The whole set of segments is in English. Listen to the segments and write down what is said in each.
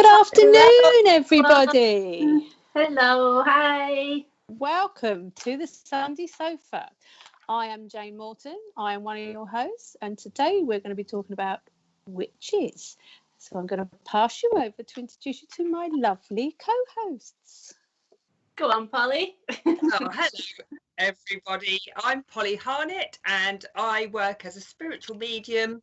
Good afternoon, everybody. Hello, hi. Welcome to the Sunday Sofa. I am Jane Morton. I am one of your hosts, and today we're going to be talking about witches. So I'm going to pass you over to introduce you to my lovely co-hosts. Go on, Polly. Oh, hello, everybody. I'm Polly Harnett, and I work as a spiritual medium,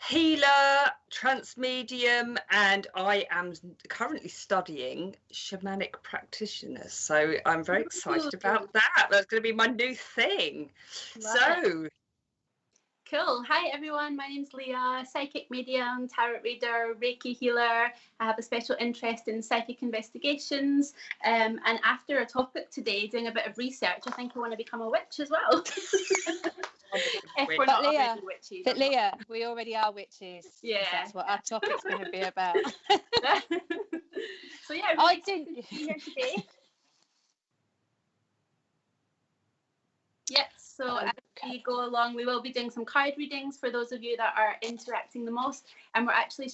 healer, trance medium, and I am currently studying shamanic practitioners. So I'm very excited about that. That's going to be my new thing. Cool. Hi, everyone. My name's Lia, psychic medium, tarot reader, Reiki healer. I have a special interest in psychic investigations. And after a topic today, doing a bit of research, I think I want to become a witch as well. If we're not already witches. But Lia, we already are witches. Yeah. That's what our topic's going to be about. So yeah, really excited to be here today. Yes, so as we go along, we will be doing some card readings for those of you that are interacting the most. And we're actually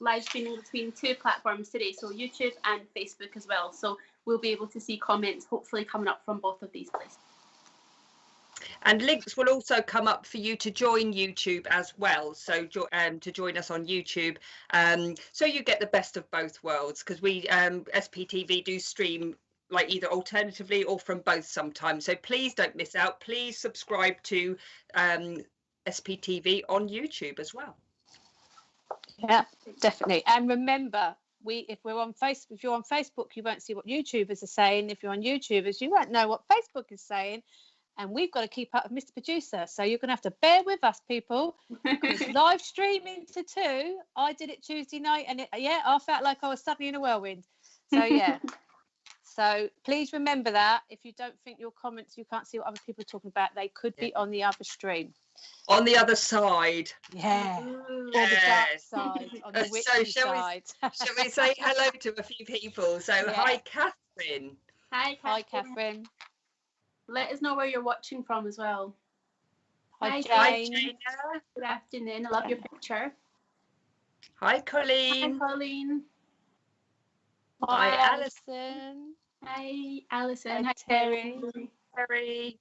live streaming between two platforms today, so YouTube and Facebook as well. So we'll be able to see comments hopefully coming up from both of these places. And links will also come up for you to join YouTube as well. So to join us on YouTube, so you get the best of both worlds, because we SPTV do stream like either alternatively or from both sometimes. So please don't miss out. Please subscribe to SPTV on YouTube as well. Yeah, definitely. And remember, if you're on Facebook, you won't see what YouTubers are saying. If you're on YouTubers, you won't know what Facebook is saying. And we've got to keep up with Mr. Producer. So you're going to have to bear with us, people. Because live streaming to 2, I did it Tuesday night. And I felt like I was suddenly in a whirlwind. So, yeah. So please remember that. If you don't think your comments, you can't see what other people are talking about, they could be on the other stream. On the other side. Yeah. Ooh, or the dark side, on the witchy side. Shall we say hello to a few people? So, Hi, Catherine. Hi, Catherine. Let us know where you're watching from as well. Hi, Jane. Good afternoon. I love your picture. Hi, Colleen. Hi, Colleen. Hi, Alison. Hi, Alison. Hi, Terry. Terry.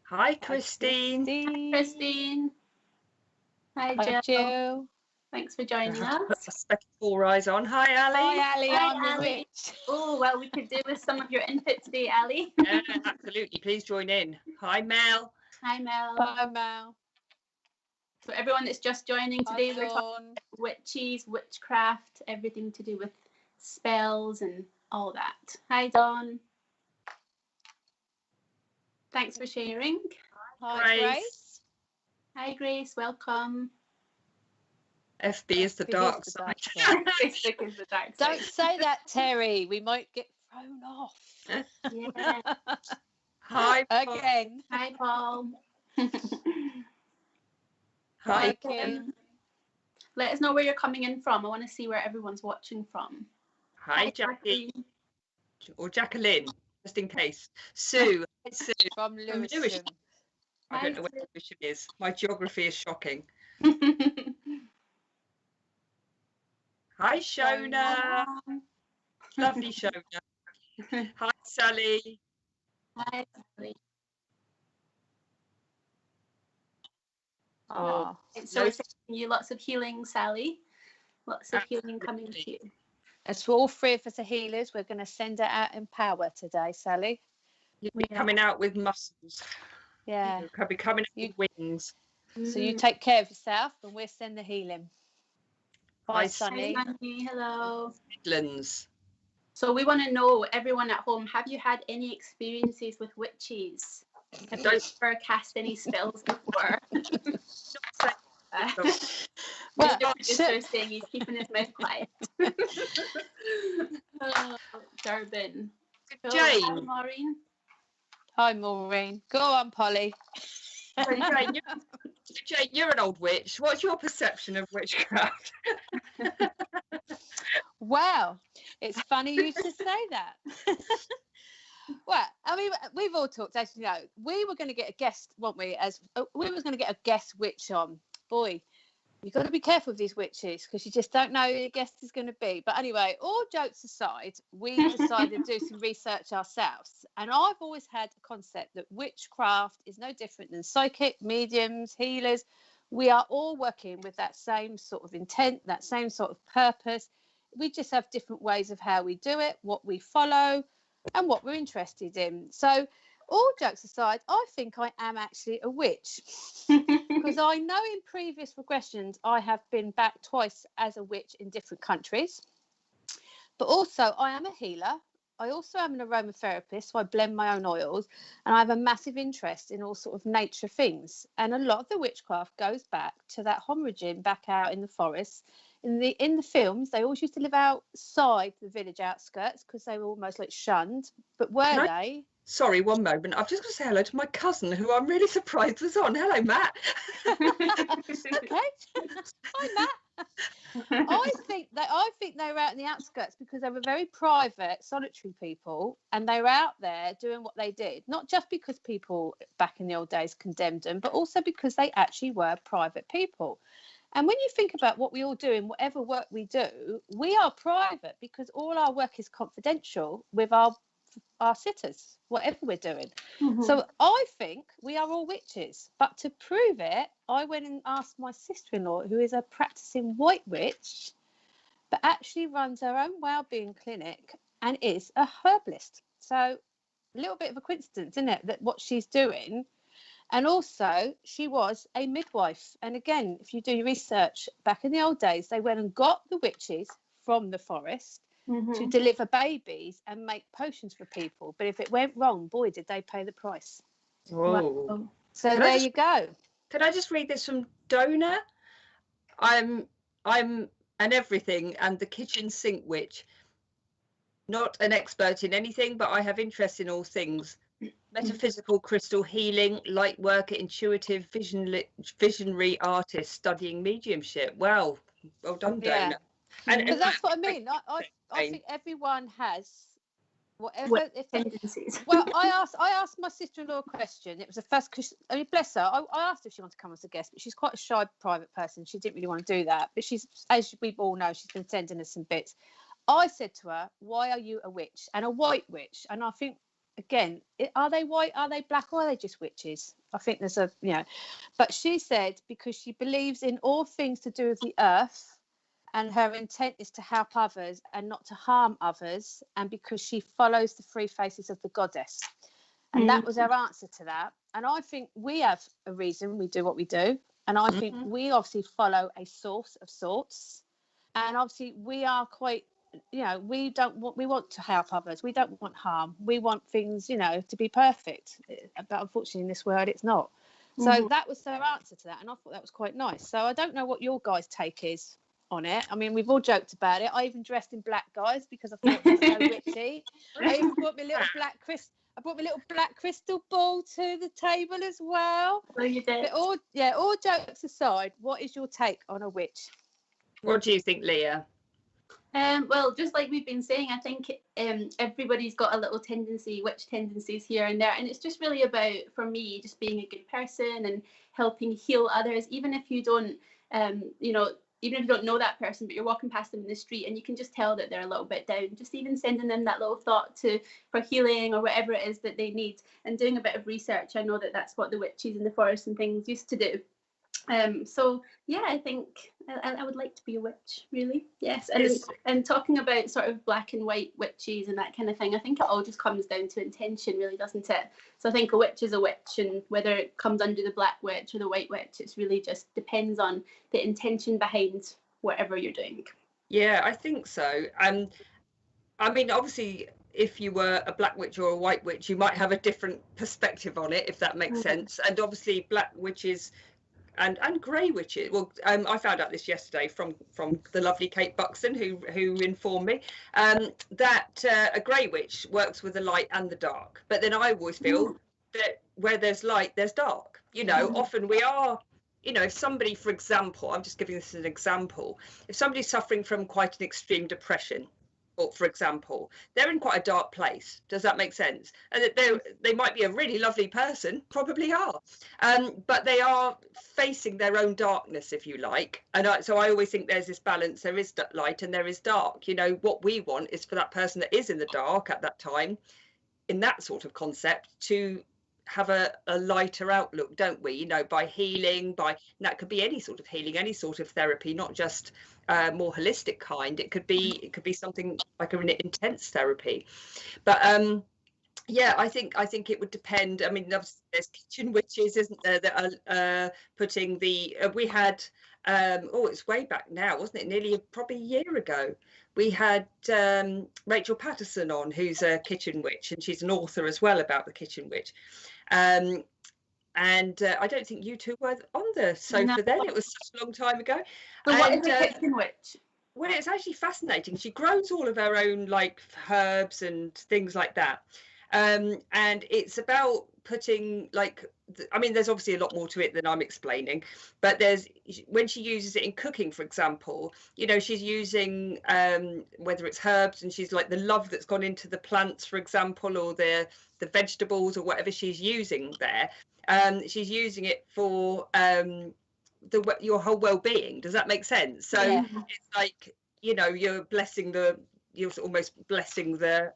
Hi, Christine. Hi, Christine. Hi, Jill. Thanks for joining us. Put a spectacle rise on. Hi, Ali. Hi, Ali. I'm the witch. Oh, well, we could do with some of your input today, Ali. Yeah, absolutely. Please join in. Hi, Mel. Hi, Mel. Hi, Mel. So everyone that's just joining today, we're talking about witches, witchcraft, everything to do with spells and all that. Hi, Dawn. Thanks for sharing. Hi, Grace. Hi, Grace. Welcome. FB is the dark side. Facebook is the dark side. Don't say that, Terry. We might get thrown off. Yeah. Hi, Paul. Again. Hi, Paul. Hi, Kim. Let us know where you're coming in from. I want to see where everyone's watching from. Hi, Jackie. Or Jacqueline, just in case. Sue. Hi, Sue. From Lewisham. I don't know where Lewisham is. My geography is shocking. Hi, Shona. Lovely Shona. Hi, Sally. Hi, Sally. Oh, so we're sending you lots of healing, Sally. Lots of healing coming to you. As all three of us are healers, we're going to send it out in power today, Sally. You'll be coming out with muscles. Yeah. You'll be coming out with wings. So you take care of yourself and we'll send the healing. Bye, Sunny. Hi, Sunny. Hello. Midlands. So we want to know, everyone at home, have you had any experiences with witches? Have you ever cast any spells before? Well, producer saying he's keeping his mouth quiet. Durban. Jane. Hi, Maureen. Hi, Maureen. Go on, Polly. Jane, you're an old witch. What's your perception of witchcraft? Well, it's funny you should say that. Well, I mean, we've all talked, as you know. We were going to get a guest, weren't we? We were going to get a guest witch on. Boy, you've got to be careful with these witches because you just don't know who your guest is going to be. But anyway, all jokes aside, we decided to do some research ourselves. And I've always had a concept that witchcraft is no different than psychic, mediums, healers. We are all working with that same sort of intent, that same sort of purpose. We just have different ways of how we do it, what we follow, and what we're interested in. So all jokes aside, I think I am actually a witch because I know in previous regressions I have been back twice as a witch in different countries. But also I am a healer. I also am an aromatherapist, so I blend my own oils, and I have a massive interest in all sort of nature things. And a lot of the witchcraft goes back to that homorigin back out in the forest. In the films, they always used to live outside the village outskirts because they were almost like shunned. But were they? Sorry, one moment. I've just got to say hello to my cousin, who I'm really surprised was on. Hello, Matt. Okay. Hi, Matt. I think they were out in the outskirts because they were very private, solitary people, and they were out there doing what they did. Not just because people back in the old days condemned them, but also because they actually were private people. And when you think about what we all do in whatever work we do, we are private because all our work is confidential with our sitters, whatever we're doing. So I think we are all witches, but to prove it, I went and asked my sister-in-law, who is a practicing white witch but actually runs her own wellbeing clinic and is a herbalist. So a little bit of a coincidence, isn't it, that what she's doing. And also she was a midwife, and again, if you do your research, back in the old days they went and got the witches from the forest to deliver babies and make potions for people. But if it went wrong, boy, did they pay the price. Whoa. So there you go. Can I just read this from Donna? I'm an everything and the kitchen sink witch. Not an expert in anything, but I have interest in all things. Metaphysical, crystal healing, light worker, intuitive, visionary artist, studying mediumship. Well done, Donna. And that's what I mean. I think everyone has whatever tendencies. Well, I asked my sister-in-law a question. It was the first question. I mean, bless her. I asked if she wanted to come as a guest, but she's quite a shy private person. She didn't really want to do that. But she's, as we all know, she's been sending us some bits. I said to her, "Why are you a witch and a white witch?" And I think, again, are they white? Are they black? Or are they just witches? I think there's a But she said because she believes in all things to do with the earth. And her intent is to help others and not to harm others, and because she follows the three faces of the goddess. And that was her answer to that. And I think we have a reason we do what we do. And I think we obviously follow a source of sorts. And obviously we are quite, we want to help others. We don't want harm. We want things, to be perfect. But unfortunately in this world, it's not. So that was her answer to that. And I thought that was quite nice. So I don't know what your guys' take is on it. I mean, we've all joked about it. I even dressed in black, guys, because I thought it was so witchy. I even brought my little black crystal ball to the table as well. Oh, you did. But all jokes aside, what is your take on a witch? What do you think, Leah? Well, just like we've been saying, I think everybody's got a little witch tendencies here and there, and it's just really about, for me, just being a good person and helping heal others, even if you don't, even if you don't know that person, but you're walking past them in the street and you can just tell that they're a little bit down, just even sending them that little thought for healing or whatever it is that they need, and doing a bit of research. I know that that's what the witches in the forest and things used to do. So yeah, I think I would like to be a witch, really. Yes. And talking about sort of black and white witches and that kind of thing, I think it all just comes down to intention, really, doesn't it? So I think a witch is a witch, and whether it comes under the black witch or the white witch, it's really just depends on the intention behind whatever you're doing. Yeah, I think so. I mean, obviously, if you were a black witch or a white witch, you might have a different perspective on it, if that makes sense. And obviously black witches and grey witches. Well, I found out this yesterday from the lovely Kate Buxton, who informed me that a grey witch works with the light and the dark. But then I always feel that where there's light, there's dark. Often we are. If somebody, for example, I'm just giving this as an example, if somebody's suffering from quite an extreme depression, or for example, they're in quite a dark place. Does that make sense? And they might be a really lovely person, probably are, but they are facing their own darkness, if you like. And so I always think there's this balance. There is light and there is dark. You know, what we want is for that person that is in the dark at that time, in that sort of concept, to have a lighter outlook, don't we? You know, by healing, and that could be any sort of healing, any sort of therapy, not just more holistic kind. It could be something like an intense therapy. But yeah, I think it would depend. I mean, there's kitchen witches, isn't there, that are putting the we had it's way back now, wasn't it? Nearly probably a year ago. We had Rachel Patterson on, who's a kitchen witch, and she's an author as well about the kitchen witch. And I don't think you two were on the sofa then. It was such a long time ago. But what is a kitchen witch? Well, it's actually fascinating. She grows all of her own like herbs and things like that. And it's about putting I mean, there's obviously a lot more to it than I'm explaining, but when she uses it in cooking, for example, you know, she's using whether it's herbs, and she's like the love that's gone into the plants, for example, or the vegetables or whatever she's using there. She's using it for your whole well-being. Does that make sense? So yeah. It's like, you know, you're almost blessing the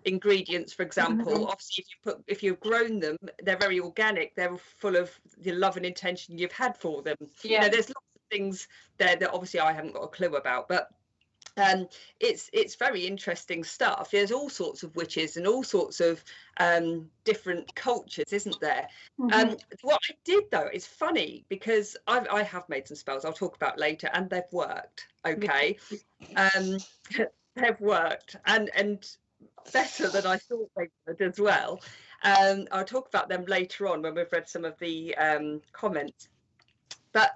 ingredients, for example. Obviously, if you've grown them, they're very organic, they're full of the love and intention you've had for them. Yeah. You know, there's lots of things there that obviously I haven't got a clue about, but it's very interesting stuff. There's all sorts of witches and all sorts of different cultures, isn't there? What I did though is funny, because I have made some spells I'll talk about later, and they've worked. Okay. They've worked and better than I thought they would as well. I'll talk about them later on when we've read some of the comments. But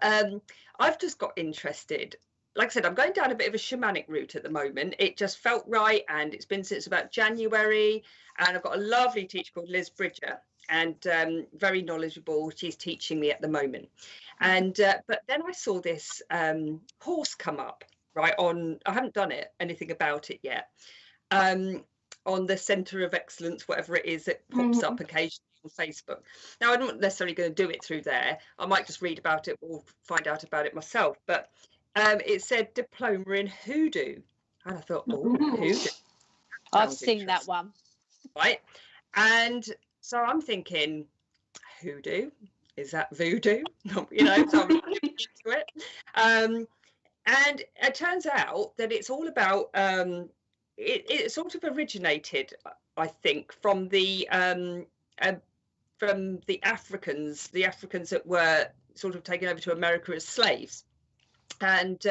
I've just got interested. Like I said, I'm going down a bit of a shamanic route at the moment. It just felt right, and it's been since about January. And I've got a lovely teacher called Liz Bridger, and very knowledgeable. She's teaching me at the moment. And but then I saw this horse come up right on. I haven't done anything about it yet. On the Centre of Excellence, whatever it is, that pops up occasionally on Facebook. Now, I'm not necessarily going to do it through there. I might just read about it or find out about it myself. But it said diploma in hoodoo. And I thought, hoodoo. I've seen that one. Right. And so I'm thinking, hoodoo? Is that voodoo? You know, so I'm looking into it. And it turns out that it's all about... It sort of originated, I think, from the Africans that were sort of taken over to America as slaves, and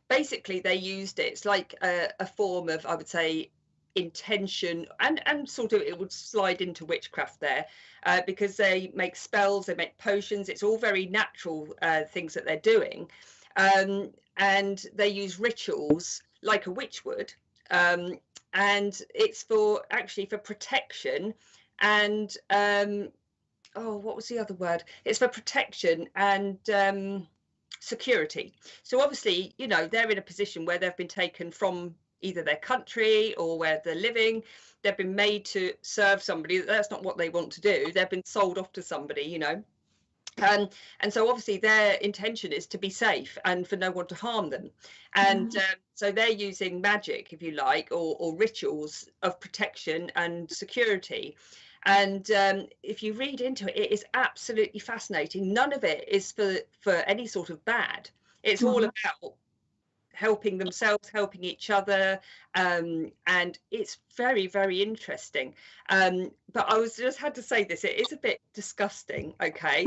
basically they used it. It's like a form of, I would say, intention, and sort of it would slide into witchcraft there, because they make spells, they make potions. It's all very natural things that they're doing, and they use rituals like a witch would. And it's for protection and what was the other word? It's for protection and security. So obviously, you know, they're in a position where they've been taken from either their country or where they're living. They've been made to serve somebody. That's not what they want to do. They've been sold off to somebody, you know. And so obviously their intention is to be safe and for no one to harm them, and so they're using magic, if you like, or rituals of protection and security. And if you read into it, it is absolutely fascinating. None of it is for any sort of bad. It's all about helping themselves, helping each other, and it's very, very interesting. But I just had to say this, it is a bit disgusting, okay,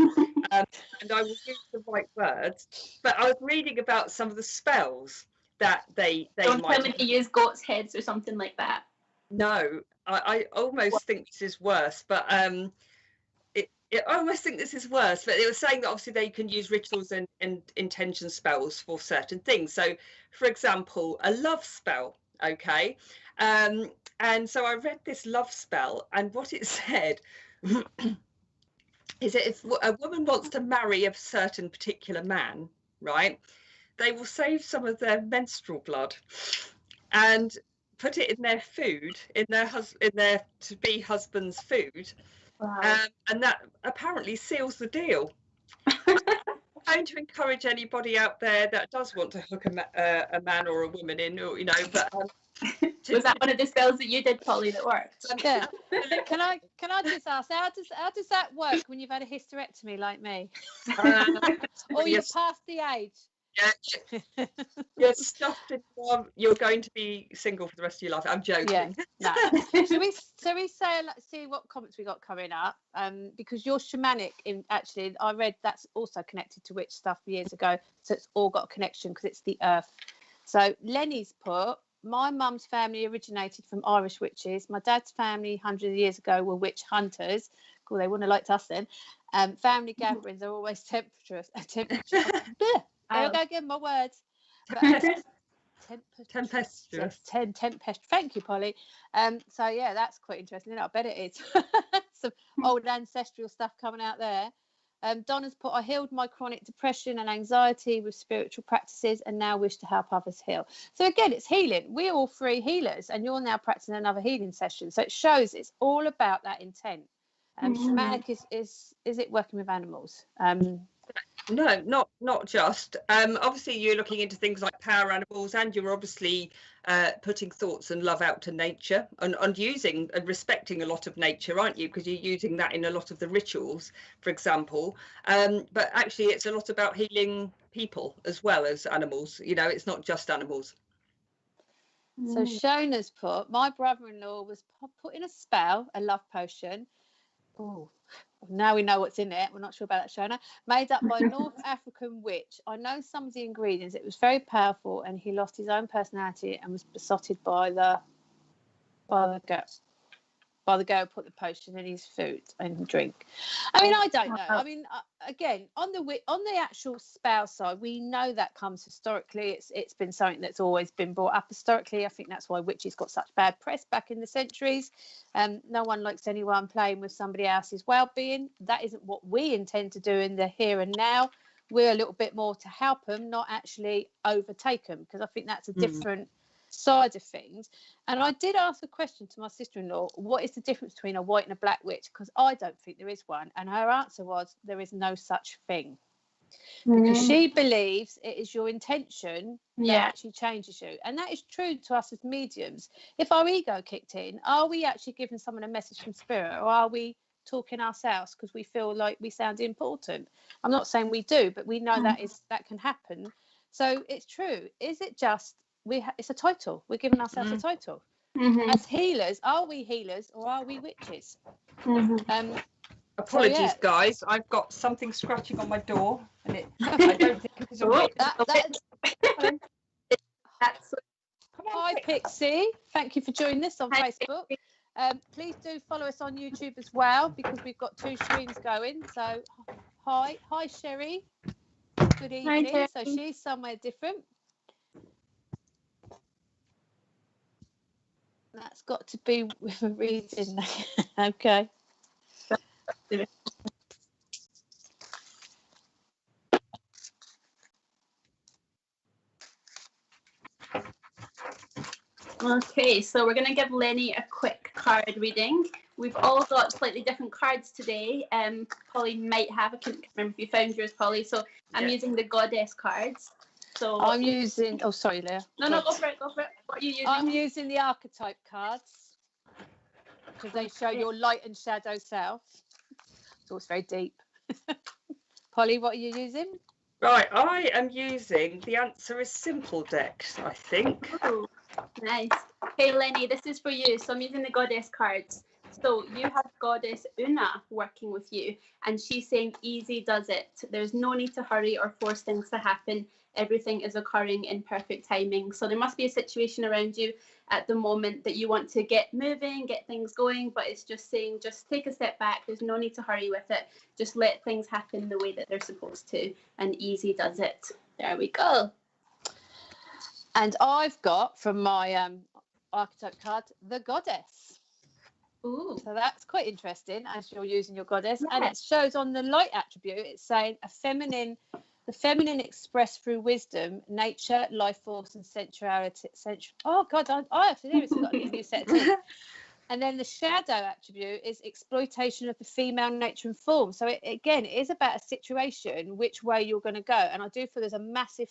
and I will use the right words, but I was reading about some of the spells that they don't tell me to use goat's heads or something like that. No, I almost think this is worse, but I almost think this is worse, but they were saying that obviously they can use rituals and intention spells for certain things. So, for example, a love spell, okay? And so I read this love spell, and what it said is that if a woman wants to marry a certain particular man, right, they will save some of their menstrual blood and put it in their food, in their to-be husband's food. Wow. And that apparently seals the deal. I'm going to encourage anybody out there that does want to hook a man or a woman in, or, you know, but was that one of the spells that you did, Polly, that worked? Yeah. Can I just ask, how does that work when you've had a hysterectomy like me? Or you're past the age? Yeah, you're stuffed in one. You're going to be single for the rest of your life. I'm joking. Yeah, no. Shall we say, see what comments we got coming up? Because you're shamanic. Actually, I read that's also connected to witch stuff years ago. So it's all got a connection because it's the earth. So Lenny's put, my mum's family originated from Irish witches. My dad's family hundreds of years ago were witch hunters. Cool, they wouldn't have liked us then. Family gatherings are always tempestuous. I'll go give my words. Tempestuous. Tempestuous. Thank you, Polly. So yeah, that's quite interesting. I bet it is. Some old ancestral stuff coming out there. Donna's put, I healed my chronic depression and anxiety with spiritual practices and now wish to help others heal. So again, it's healing. We're all three healers and you're now practicing another healing session. So it shows it's all about that intent. Shamanic is it working with animals? No, not just. Obviously, you're looking into things like power animals, and you're obviously putting thoughts and love out to nature, and using and respecting a lot of nature, aren't you? Because you're using that in a lot of the rituals, for example. But actually, it's a lot about healing people as well as animals. You know, it's not just animals. So Shona's put, my brother-in-law was put in a spell, a love potion. Oh, now we know what's in it. We're not sure about that, Shona. Made up by North African witch. I know some of the ingredients. It was very powerful, and he lost his own personality and was besotted by the girl who put the potion in his food and drink. I mean, I don't know. I mean, again, on the actual spell side, we know that comes historically. It's been something that's always been brought up historically. I think that's why witches got such bad press back in the centuries. No one likes anyone playing with somebody else's well-being. That isn't what we intend to do in the here and now. We're a little bit more to help them, not actually overtake them, because I think that's a different side of things. And I did ask a question to my sister-in-law, what is the difference between a white and a black witch? Because I don't think there is one. And her answer was, there is no such thing. Because she believes it is your intention that actually changes you. And that is true to us as mediums. If our ego kicked in, are we actually giving someone a message from spirit, or are we talking ourselves because we feel like we sound important? I'm not saying we do, but we know that can happen. So it's true. Is it just it's a title? We're giving ourselves a title. As healers, are we healers or are we witches? Apologies, guys. I've got something scratching on my door, and I don't think it was a witch. Hi, Pixie. Thank you for joining us on Facebook. Please do follow us on YouTube as well, because we've got 2 streams going. So hi Sherry. Good evening. Hi, so she's somewhere different. That's got to be with a reading. Okay. Okay, so we're going to give Lenny a quick card reading. We've all got slightly different cards today. Polly might have, I can't remember if you found yours, Polly. So I'm using the goddess cards. So I'm using, oh sorry, Leah. No, go for it. What are you using? I'm using the archetype cards, because they show your light and shadow self. So it's very deep. Polly, what are you using? Right, I am using the Answer is Simple decks, I think. Oh, nice. Hey Lenny, this is for you. So I'm using the goddess cards. So you have goddess Una working with you, and she's saying easy does it. There's no need to hurry or force things to happen. Everything is occurring in perfect timing. So there must be a situation around you at the moment that you want to get moving, get things going, but it's just saying, just take a step back. There's no need to hurry with it. Just let things happen the way that they're supposed to, and easy does it. There we go. And I've got, from my archetype card, the goddess. Ooh. So that's quite interesting, as you're using your goddess. And it shows on the light attribute, it's saying a feminine The feminine expressed through wisdom, nature, life force, and sensuality. Oh God, I have to do this. I've got a new set of teeth. And then the shadow attribute is exploitation of the female nature and form. So it is about a situation, which way you're going to go. And I do feel there's a massive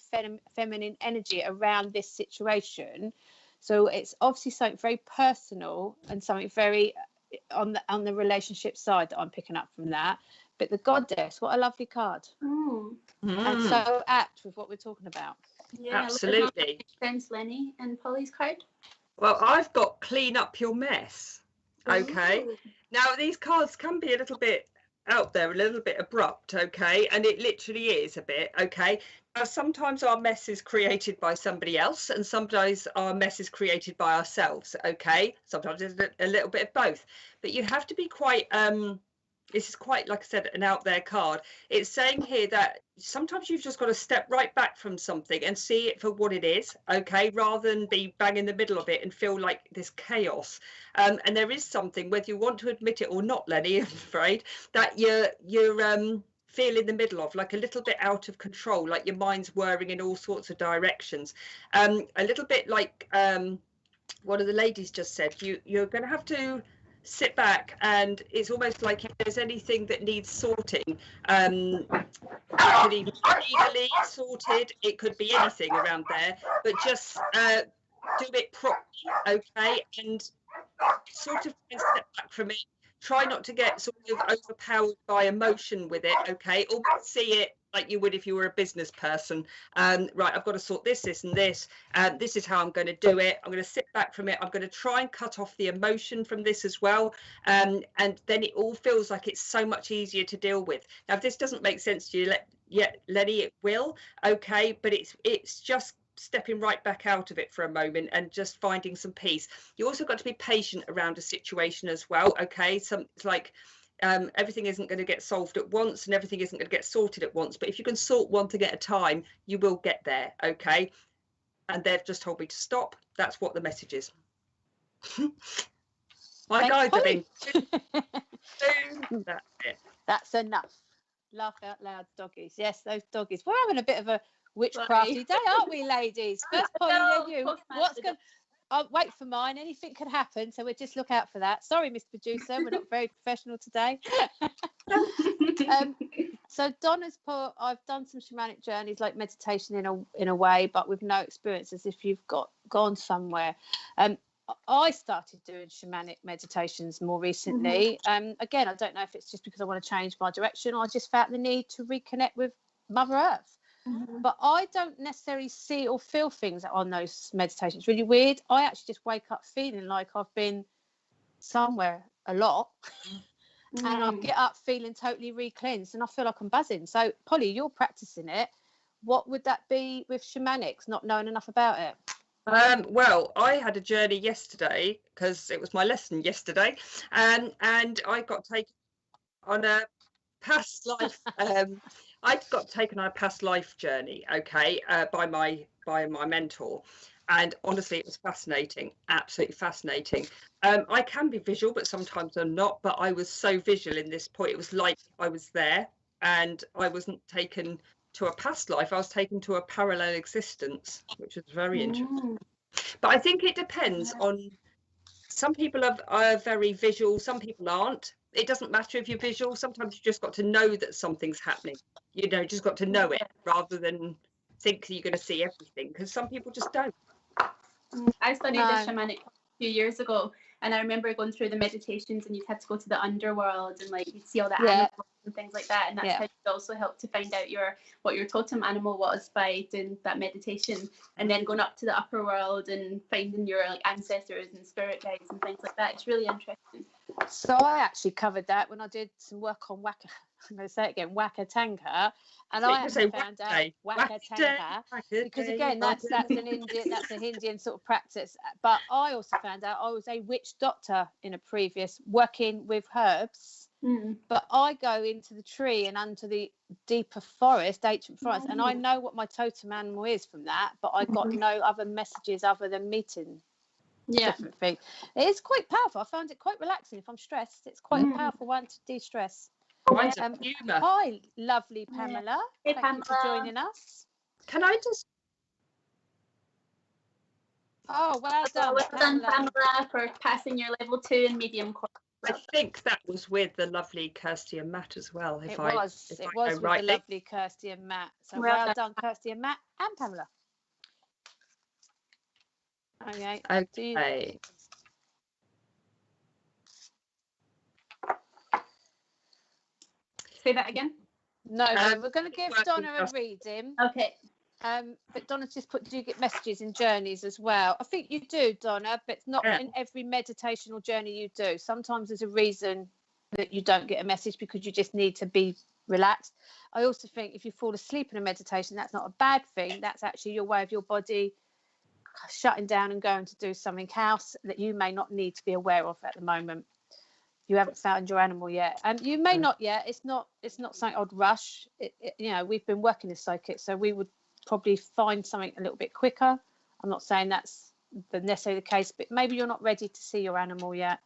feminine energy around this situation. So it's obviously something very personal and something very on the relationship side that I'm picking up from that. But the goddess, what a lovely card. And so apt with what we're talking about. Yeah, absolutely. Sense, Lenny, and Polly's card. Well, I've got clean up your mess. Okay. Ooh. Now, these cards can be a little bit out there, a little bit abrupt. Okay. And it literally is a bit. Okay. Now, sometimes our mess is created by somebody else, and sometimes our mess is created by ourselves. Okay. Sometimes it's a little bit of both. But you have to be quite this is quite, like I said, an out there card. It's saying here that sometimes you've just got to step right back from something and see it for what it is, okay, rather than be bang in the middle of it and feel like this chaos. And there is something, whether you want to admit it or not, Lenny, I'm afraid, that you're feel in the middle of, like a little bit out of control, like your mind's whirring in all sorts of directions. A little bit like one of the ladies just said, you're going to have to sit back, and it's almost like if there's anything that needs sorting, it could even be legally sorted, it could be anything around there, but just do it properly, okay, and sort of step back from it. Try not to get sort of overpowered by emotion with it, okay? Almost see it like you would if you were a business person. Right, I've got to sort this, and this. This is how I'm going to do it. I'm going to sit back from it. I'm going to try and cut off the emotion from this as well. And then it all feels like it's so much easier to deal with. Now, if this doesn't make sense to you, Lenny, it will, okay? But it's just stepping right back out of it for a moment and just finding some peace. You also got to be patient around a situation as well, okay? It's like everything isn't going to get solved at once, and everything isn't going to get sorted at once, but if you can sort one thing at a time, you will get there, okay? And they've just told me to stop. That's what the message is. My guides have been that's it. That's enough. Laugh out loud, doggies. Yes, those doggies. We're having a bit of a witchcrafty day, aren't we, ladies? First Polly, then you. What's going? I'll wait for mine. Anything could happen, so we'll just look out for that. Sorry, Mr. Producer, we're not very professional today. So Donna's put, I've done some shamanic journeys, like meditation in a way, but with no experience, as if you've gone somewhere. I started doing shamanic meditations more recently. Again, I don't know if it's just because I want to change my direction, or I just felt the need to reconnect with Mother Earth. But I don't necessarily see or feel things on those meditations. It's really weird. I actually just wake up feeling like I've been somewhere a lot, and I get up feeling totally re-cleansed, and I feel like I'm buzzing. So, Polly, you're practicing it. What would that be with shamanics, not knowing enough about it? Well, I had a journey yesterday because it was my lesson yesterday, and I got taken on a past life. I got taken on a past life journey, okay, by my mentor, and honestly, it was fascinating, absolutely fascinating. I can be visual, but sometimes I'm not. But I was so visual in this point; it was like I was there, and I wasn't taken to a past life. I was taken to a parallel existence, which was very interesting. But I think it depends on. Some people are very visual, some people aren't. It doesn't matter if you're visual. Sometimes you just got to know that something's happening. You know, just got to know it rather than think you're going to see everything, because some people just don't. I studied the shamanic a few years ago, and I remember going through the meditations, and you'd have to go to the underworld, and like you'd see all the animals and things like that, and that's how you also help to find out what your totem animal was by doing that meditation, and then going up to the upper world and finding your like ancestors and spirit guides and things like that. It's really interesting. So I actually covered that when I did some work on Waka. I'm going to say it again, Waka-Tanka, and so I actually found out Waka-Tanka because again that's an Indian sort of practice. But I also found out I was a witch doctor in a previous working with herbs. But I go into the tree and under the deeper forest, ancient forest, and I know what my totem animal is from that. But I got no other messages other than meeting. Different thing. It is quite powerful. I found it quite relaxing. If I'm stressed, it's quite a powerful one to de-stress. Mine's a puma. Hi, lovely Pamela. Hey, Thank you for Pamela. joining us. Can I just... Oh, well So done, well done, Pamela. Pamela, for passing your level 2 in medium course. I think that was with the lovely Kirsty and Matt as well. It If was I with know the rightly. lovely Kirsty and Matt. So Well well done, Kirsty and Matt and Pamela. Okay. Okay. Say that again. No, we're going to give Donna a reading. Okay. But Donna's just put, do you get messages in journeys as well? I think you do, Donna, but it's not in every meditational journey you do. Sometimes there's a reason that you don't get a message because you just need to be relaxed. I also think if you fall asleep in a meditation, that's not a bad thing. That's actually your way of your body shutting down and going to do something else that you may not need to be aware of at the moment. You haven't found your animal yet, and you may not yet. It's not something I'd rush. You know, we've been working as psychics, so we would probably find something a little bit quicker. I'm not saying that's necessarily the case, but maybe you're not ready to see your animal yet.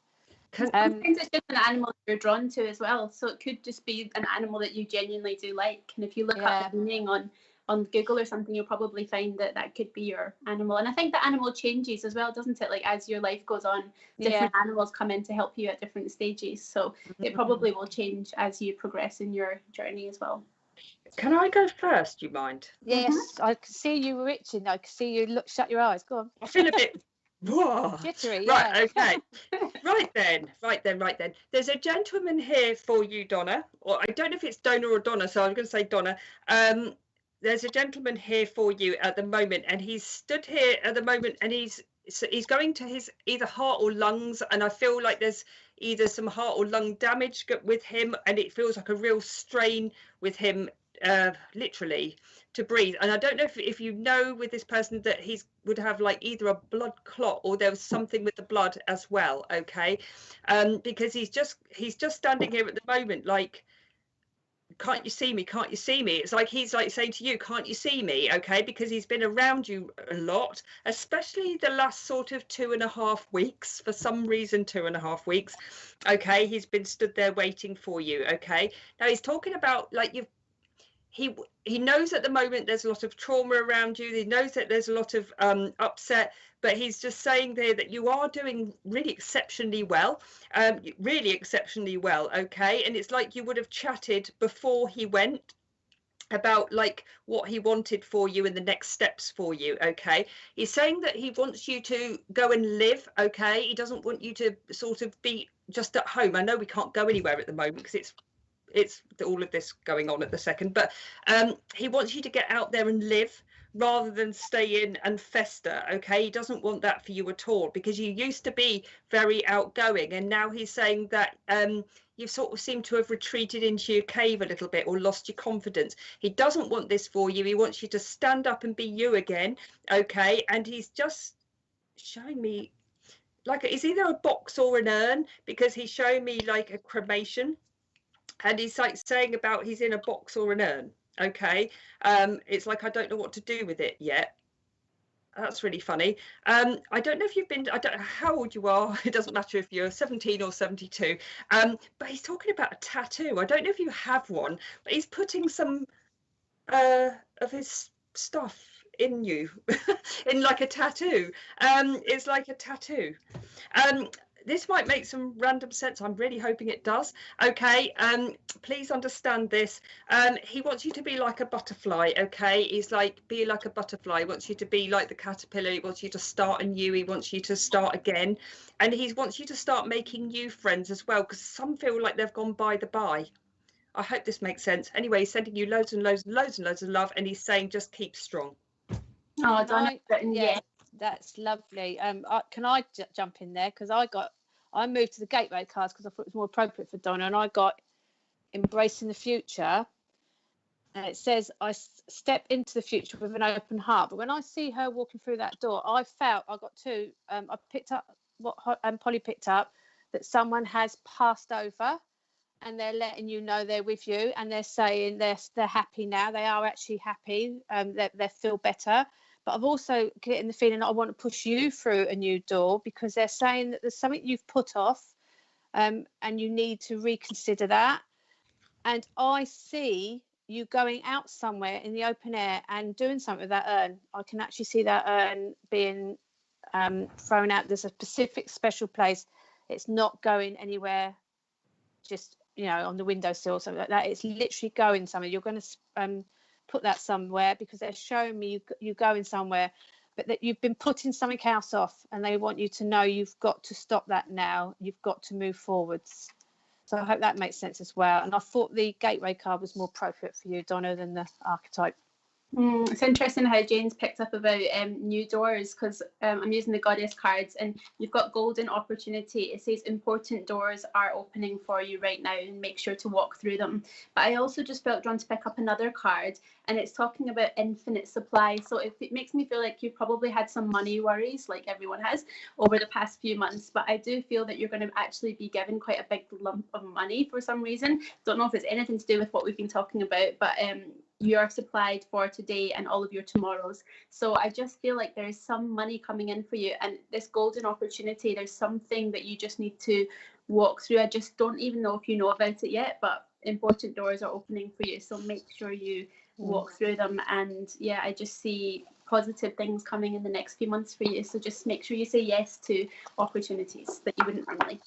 Sometimes it's just an animal you're drawn to as well, so it could just be an animal that you genuinely do like. And if you look up the meaning on Google or something, you'll probably find that could be your animal. And I think the animal changes as well, doesn't it? Like as your life goes on, different animals come in to help you at different stages, so it probably will change as you progress in your journey as well. Can I go first, do you mind? Yes, I can see you were itching. I can see you shut your eyes. Go on. I feel a bit jittery. Right, okay. Right then. There's a gentleman here for you, Donna. Or I don't know if it's Donna or Donna, so I'm going to say Donna. There's a gentleman here for you at the moment, and he's stood here at the moment, and he's going to his either heart or lungs, and I feel like there's either some heart or lung damage with him, and it feels like a real strain with him, literally, to breathe. And I don't know if you know with this person that he would have like either a blood clot or there was something with the blood as well. Okay, because he's just standing here at the moment like, can't you see me, can't you see me? It's like he's like saying to you, can't you see me? Okay, because he's been around you a lot, especially the last sort of 2.5 weeks. For some reason, 2.5 weeks. Okay, he's been stood there waiting for you. Okay, now he's talking about like he knows at the moment there's a lot of trauma around you. He knows that there's a lot of upset, but he's just saying there that you are doing really exceptionally well, okay? And it's like you would have chatted before he went about like what he wanted for you and the next steps for you. Okay, he's saying that he wants you to go and live. Okay, he doesn't want you to sort of be just at home. I know we can't go anywhere at the moment because it's all of this going on at the second, but he wants you to get out there and live rather than stay in and fester. Okay, he doesn't want that for you at all, because you used to be very outgoing, and now he's saying that you've sort of seemed to have retreated into your cave a little bit or lost your confidence. He doesn't want this for you. He wants you to stand up and be you again. Okay, and he's just showing me like it's either a box or an urn, because he's showing me like a cremation. And he's like saying about he's in a box or an urn. Okay, it's like I don't know what to do with it yet. That's really funny. I don't know if you've been, I don't know how old you are. It doesn't matter if you're 17 or 72. But he's talking about a tattoo. I don't know if you have one, but he's putting some of his stuff in you, in like a tattoo. It's like a tattoo. This might make some random sense. I'm really hoping it does. Okay, please understand this. He wants you to be like a butterfly. Okay, he's like, be like a butterfly. He wants you to be like the caterpillar. He wants you to start anew. He wants you to start again, and he wants you to start making new friends as well, because some feel like they've gone by the by. I hope this makes sense. Anyway, he's sending you loads and loads and loads and loads of love, and he's saying just keep strong. Oh, Donna, yeah. That's lovely. Can I jump in there? Because I moved to the gateway cards because I thought it was more appropriate for Donna, and I got embracing the future. And it says, I step into the future with an open heart. But when I see her walking through that door, I got two. I picked up what Polly picked up, that someone has passed over, and they're letting you know they're with you, and they're saying they're happy now. They are actually happy. They feel better. But I've also getting the feeling that I want to push you through a new door, because they're saying that there's something you've put off, and you need to reconsider that. and I see you going out somewhere in the open air and doing something with that urn. I can actually see that urn being thrown out. There's a specific special place. It's not going anywhere just, you know, on the windowsill or something like that. It's literally going somewhere. You're going to put that somewhere because they're showing me you going somewhere, but that you've been putting something else off, and they want you to know you've got to stop that now. You've got to move forwards. So I hope that makes sense as well. And I thought the gateway card was more appropriate for you, Donna, than the archetype. It's interesting how Jane's picked up about new doors, because I'm using the goddess cards, and you've got golden opportunity. It says important doors are opening for you right now, and make sure to walk through them. But I also just felt drawn to pick up another card, and it's talking about infinite supply. So it makes me feel like you've probably had some money worries, like everyone has, over the past few months. But I do feel that you're going to actually be given quite a big lump of money for some reason. Don't know if it's anything to do with what we've been talking about, but you are supplied for today and all of your tomorrows. So I just feel like there is some money coming in for you, and this golden opportunity, there's something that you just need to walk through. I just don't even know if you know about it yet, but important doors are opening for you. So make sure you walk through them. And yeah, I just see positive things coming in the next few months for you. So just make sure you say yes to opportunities that you wouldn't normally.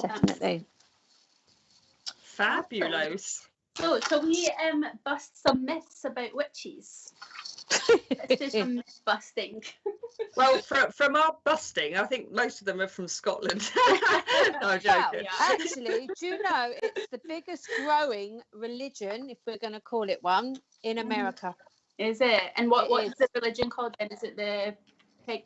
Definitely. Fabulous. So shall we bust some myths about witches? Let's do some myth busting. Well, from our busting, I think most of them are from Scotland. No, I'm joking. Well, actually, do you know it's the biggest growing religion, if we're going to call it one, in America? Is it? And what is the religion called then? Is it the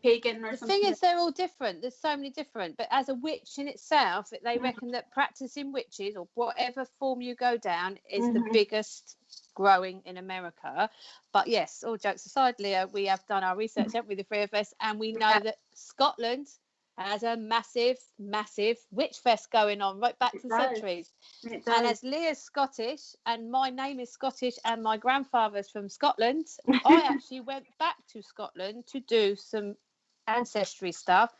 pagan or the something? thing is, they're all different. There's so many different, but as a witch in itself, they reckon that practicing witches, or whatever form you go down, is the biggest growing in America. But yes, all jokes aside, Leah, we have done our research, haven't we, the three of us, and we know that Scotland has a massive witch fest going on right back to the centuries. And as Leah's Scottish and my name is Scottish and my grandfather's from Scotland, I actually went back to Scotland to do some ancestry stuff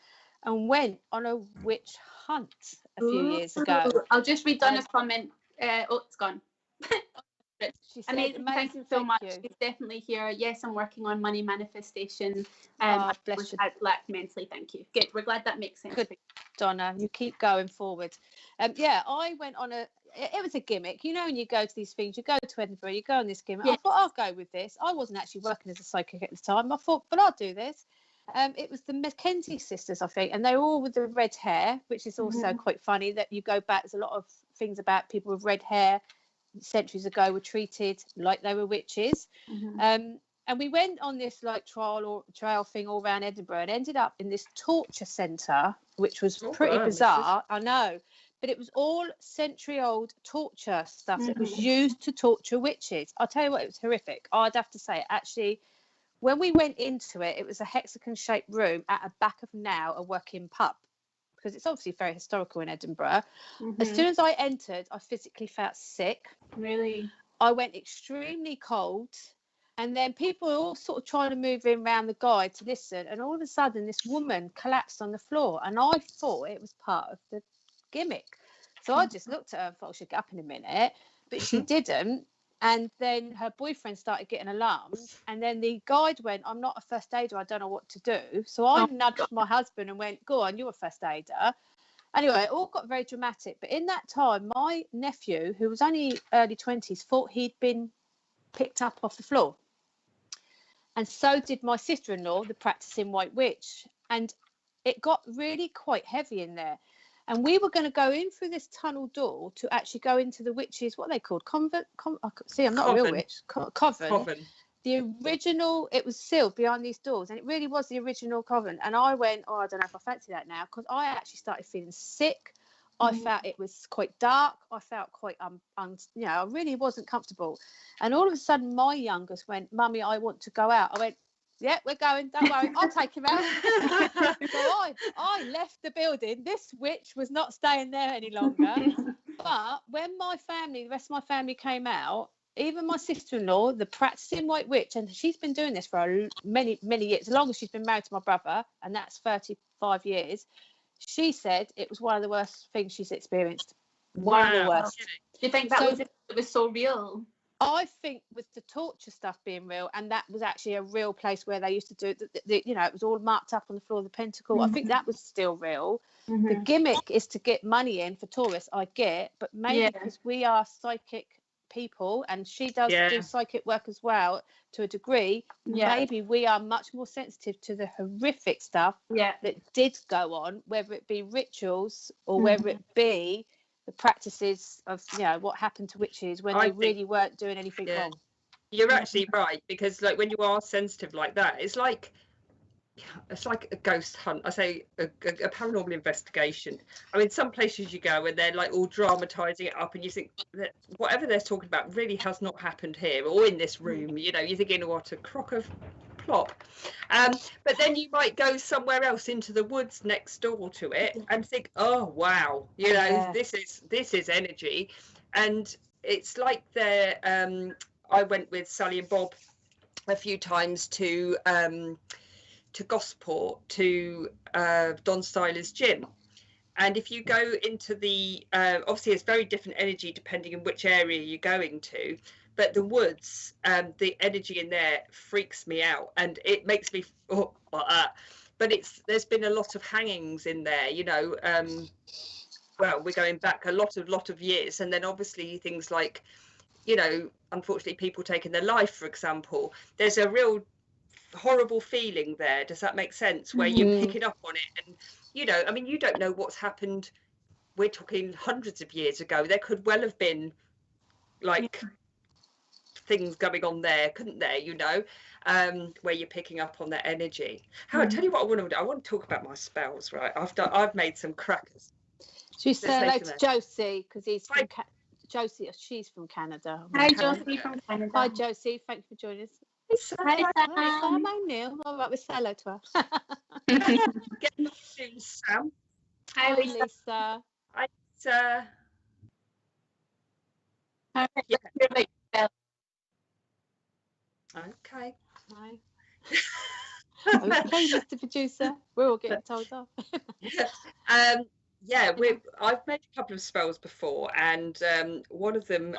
and went on a witch hunt a few years ago. I'll just read Donna's comment. It's gone. She said, amazing, thank you so much. She's definitely here. Yes, I'm working on money manifestation. Bless you. Black mentally. Thank you. Good. We're glad that makes sense. Good, Donna. You keep going forward. Yeah, I went on it was a gimmick. You know, when you go to these things, you go to Edinburgh, you go on this gimmick. Yes. I thought I'll go with this. I wasn't actually working as a psychic at the time. I thought, but I'll do this. It was the Mackenzie sisters, I think, and they were all with the red hair, which is also quite funny that you go back. There's a lot of things about people with red hair centuries ago were treated like they were witches. And we went on this like trail thing all around Edinburgh and ended up in this torture centre, which was pretty bizarre. I know, but it was all century-old torture stuff that was used to torture witches. I'll tell you what, it was horrific. I'd have to say, actually, when we went into it, it was a hexagon-shaped room at a back of now a working pub, because it's obviously very historical in Edinburgh. As soon as I entered, I physically felt sick. Really? I went extremely cold. And then people were all sort of trying to move in around the guide to listen. And all of a sudden, this woman collapsed on the floor. And I thought it was part of the gimmick. So I just looked at her and thought, she'd get up in a minute. But she didn't. And then her boyfriend started getting alarmed. And then the guide went, I'm not a first aider. I don't know what to do. So I nudged my husband and went, go on, you're a first aider. Anyway, it all got very dramatic. But in that time, my nephew, who was only early 20s, thought he'd been picked up off the floor. And so did my sister-in-law, the practicing white witch. And it got really quite heavy in there. And we were going to go in through this tunnel door to actually go into the witches, what are they called? Convent? See, I'm not a real witch. Coven. The original, it was sealed behind these doors. And it really was the original coven. And I went, I don't know if I fancy that now. Because I actually started feeling sick. I felt it was quite dark. I felt quite, I really wasn't comfortable. And all of a sudden, my youngest went, Mummy, I want to go out. I went, yeah, we're going. Don't worry, I'll take him out. So I left the building. This witch was not staying there any longer. But when the rest of my family came out, even my sister-in-law, the practicing white witch, and she's been doing this for many, many years, as long as she's been married to my brother, and that's 35 years. She said it was one of the worst things she's experienced. One of the Wow. worst. Do you think that So- it was so real? I think with the torture stuff being real, and that was actually a real place where they used to do it, it was all marked up on the floor of the Pentacle. I think that was still real. The gimmick is to get money in for tourists, I get, but maybe because we are psychic people and she does do psychic work as well to a degree, maybe we are much more sensitive to the horrific stuff that did go on, whether it be rituals or whether it be the practices of what happened to witches when they really weren't doing anything wrong. You're actually right, because like when you are sensitive like that, it's like a ghost hunt. I say a paranormal investigation. I mean, some places you go and they're like all dramatizing it up, and you think that whatever they're talking about really has not happened here or in this room. You're thinking, what a crock of plop. But then you might go somewhere else into the woods next door to it and think, oh wow, this is energy. And it's like I went with Sally and Bob a few times to Gosport, to Don Styler's gym, and if you go into the obviously it's very different energy depending on which area you're going to, but the woods, the energy in there freaks me out, and it makes me but there's been a lot of hangings in there, well, we're going back a lot of years, and then obviously things like unfortunately people taking their life, for example. There's a real horrible feeling there, does that make sense, where you're picking up on it, and I mean, you don't know what's happened. We're talking hundreds of years ago. There could well have been like things going on there, couldn't there, where you're picking up on that energy. I'll tell you what I want to do. I want to talk about my spells, right? I've made some crackers. Should we say hello to Josie, because he's from Josie, she's from Canada. Hi, Josie from Canada. Hi, Josie. Thank you for joining us. Hi, Sam. Sam O'Neill. All right, we'll say hello to her. Get my shoes, Sam. Hi, Lisa. Lisa. Hi, Lisa. Okay. Hi. Okay, Mr. Producer. We're all getting told off. I've made a couple of spells before, and one of them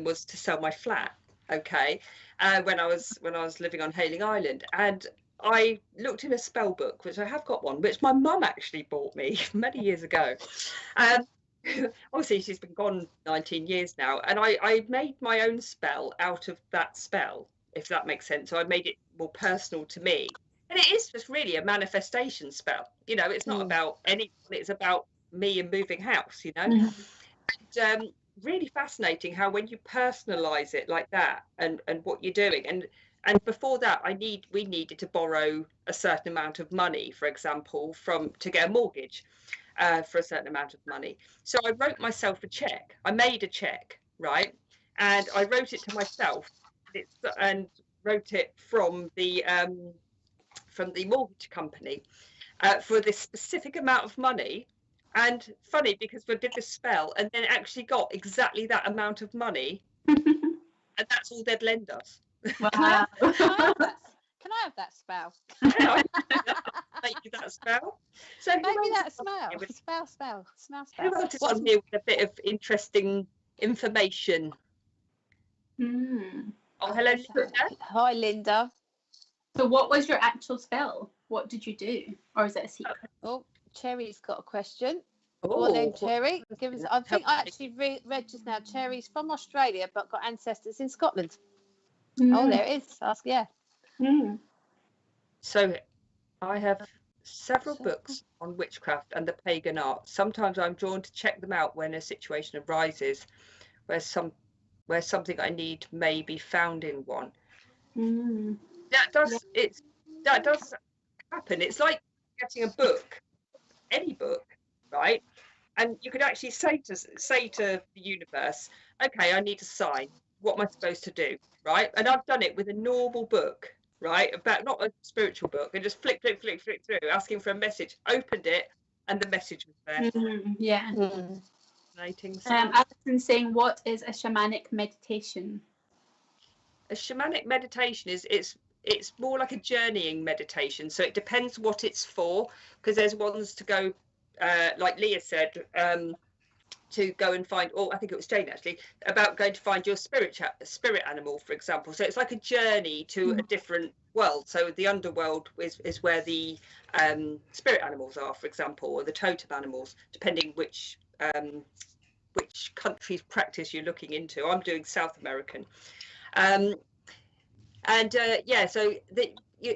was to sell my flat. Okay, when I was living on Hayling Island, and I looked in a spell book, which I have got one, which my mum actually bought me many years ago. Obviously she's been gone 19 years now, and I made my own spell out of that spell, if that makes sense. So I made it more personal to me, and it is just really a manifestation spell. It's not about anyone, it's about me and moving house. And really fascinating how when you personalize it like that, and what you're doing, and before that we needed to borrow a certain amount of money, for example, to get a mortgage for a certain amount of money. So I wrote myself a check. I made a check, right, and I wrote it to myself, and wrote it from the mortgage company for this specific amount of money. And funny, because we did the spell and then actually got exactly that amount of money, and that's all they'd lend us. Wow. Can I have that spell? Make you that spell. So maybe that spell. Who else is on here with a bit of interesting information? Oh, hello, Linda. Hi, Linda. So what was your actual spell? What did you do? Or is it a secret? Oh, Cherry's got a question. Oh, well then, Cherry, give us. I think I actually read just now. Cherry's from Australia, but got ancestors in Scotland. Oh, there it is. Ask, yeah. So, I have several books on witchcraft and the pagan art. Sometimes I'm drawn to check them out when a situation arises where something I need may be found in one. That does happen. It's like getting a book, any book, right? And you could actually say to the universe, okay, I need a sign. What am I supposed to do, right? And I've done it with a normal book, right? About not a spiritual book, and just flick through, asking for a message. Opened it, and the message was there. Yeah. Fascinating. Alison's saying, what is a shamanic meditation? A shamanic meditation it's more like a journeying meditation. So it depends what it's for, because there's ones to go, like Leah said, to go and find, or I think it was Jane actually, about going to find your spirit animal, for example. So it's like a journey to a different world. So the underworld is where the spirit animals are, for example, or the totem animals, depending which country's practice you're looking into. I'm doing South American. So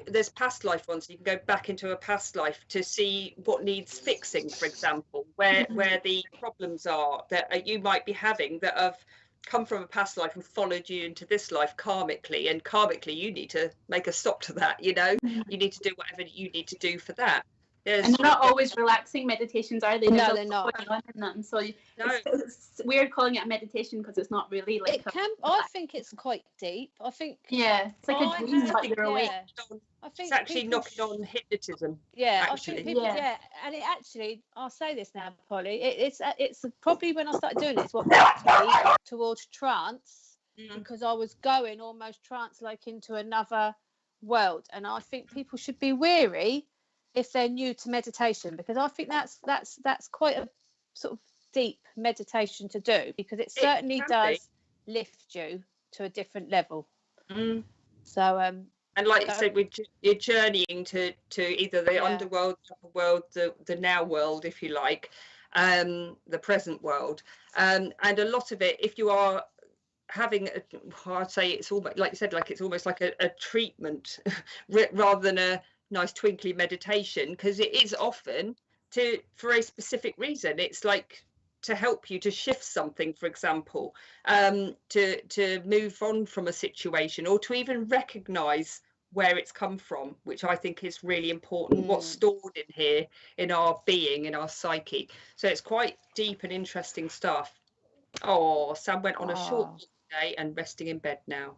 there's past life ones. You can go back into a past life to see what needs fixing, for example, where the problems are that you might be having that have come from a past life and followed you into this life karmically. And karmically, you need to make a stop to that. You need to do whatever you need to do for that. And they're not always relaxing meditations, are they? No, they're not. So it's weird calling it a meditation because it's not really like. I think it's quite deep. I think. Yeah, it's like a dream, but you're awake. I think it's actually knocking on hypnotism. Yeah, actually. I think people, and it actually, I'll say this now, Polly. It's probably when I started doing it, it's what brought me towards trance, because I was going almost trance-like into another world, and I think people should be wary if they're new to meditation, because I think that's quite a sort of deep meditation to do, because it certainly does lift you to a different level. So and like you said, you're journeying to either the underworld, the upper world, the now world, if you like, the present world, and a lot of it, if you are having I'd say it's almost like you said, like it's almost like a treatment rather than a nice twinkly meditation, because it is often for a specific reason. It's like to help you to shift something, for example, to move on from a situation, or to even recognize where it's come from, which I think is really important. What's stored in here, in our being, in our psyche. So it's quite deep and interesting stuff. Oh, Sam went on a short walk today and resting in bed now.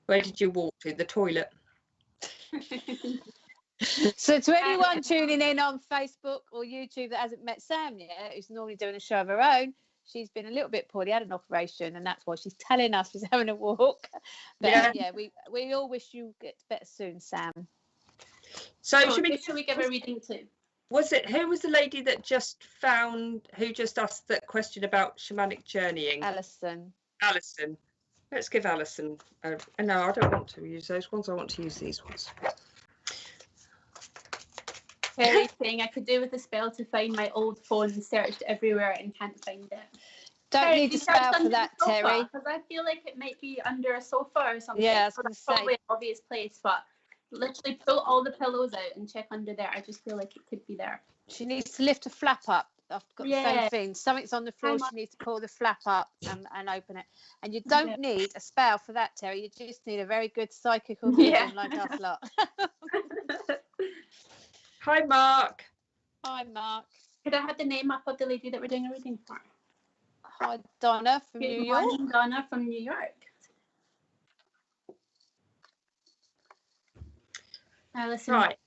Where did you walk to? The toilet? So to anyone tuning in on Facebook or YouTube that hasn't met Sam yet, who's normally doing a show of her own, she's been a little bit poorly, had an operation, and that's why she's telling us she's having a walk. But we all wish you get better soon, Sam. So should we give a reading too? Who was the lady that just asked that question about shamanic journeying? Alison. Let's give Alison no, I don't want to use those ones. I want to use these ones. Terry saying I could do with a spell to find my old phone, searched everywhere and can't find it. Don't need a spell for that, Terry. Because I feel like it might be under a sofa or something. Yeah, I was going to say. Probably an obvious place, but literally pull all the pillows out and check under there. I just feel like it could be there. She needs to lift a flap up. I've got the same thing. Something's on the floor. She needs to pull the flap up and open it. And you don't need a spell for that, Terry. You just need a very good psychical medium like us lot. Hi, Mark. Hi, Mark. Could I have the name up of the lady that we're doing a reading for? Hi, Donna from New York. Donna from New York. Alison. Right.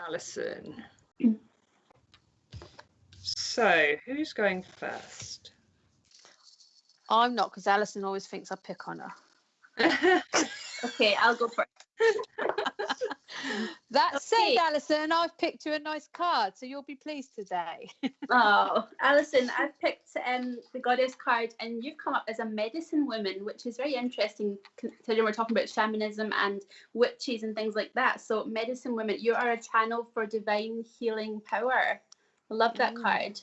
Alison. So, who's going first? I'm not, because Alison always thinks I pick on her. Okay, I'll go first. That said, Alison, I've picked you a nice card, so you'll be pleased today. Oh, Alison, I've picked the goddess card, and you've come up as a medicine woman, which is very interesting considering we're talking about shamanism and witches and things like that. So medicine woman, you are a channel for divine healing power. I love that card.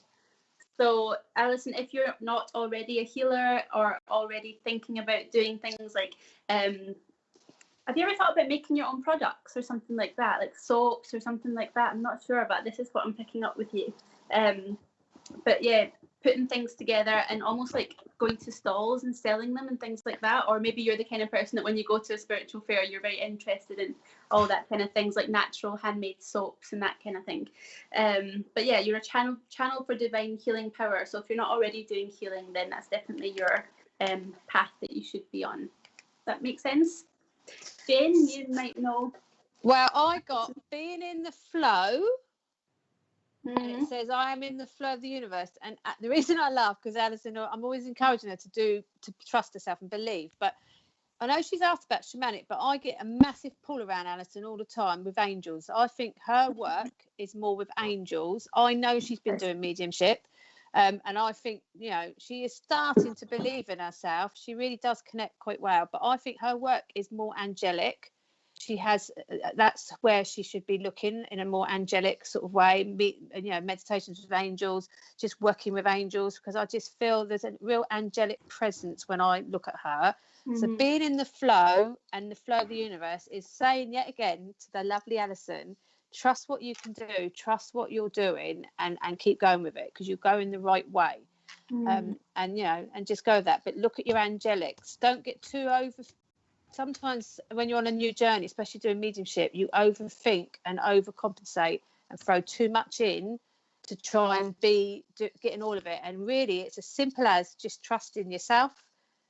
So Alison, if you're not already a healer or already thinking about doing things like have you ever thought about making your own products or something like that, like soaps or something like that? I'm not sure, but this is what I'm picking up with you. But yeah, putting things together and almost like going to stalls and selling them and things like that. Or maybe you're the kind of person that when you go to a spiritual fair, you're very interested in all that kind of things, like natural handmade soaps and that kind of thing. But yeah, you're a channel for divine healing power. So if you're not already doing healing, then that's definitely your path that you should be on. Does that make sense? Jane, you might know. Well, I got being in the flow. And it says I am in the flow of the universe, and the reason I laugh, because Alison, I'm always encouraging her to trust herself and believe, but I know she's asked about shamanic, but I get a massive pull around Alison all the time with angels. I think her work is more with angels. I know she's been doing mediumship, And I think, you know, she is starting to believe in herself. She really does connect quite well. But I think her work is more angelic. She has, that's where she should be looking, in a more angelic sort of way. You know, meditations with angels, just working with angels, because I just feel there's a real angelic presence when I look at her. So being in the flow, and the flow of the universe is saying yet again to the lovely Alison, trust what you can do, trust what you're doing, and keep going with it, because you're going the right way. And, you know, and just go with that. But look at your angelics. Don't get too over. Sometimes when you're on a new journey, especially doing mediumship, you overthink and overcompensate and throw too much in to try and getting all of it. And really, it's as simple as just trusting yourself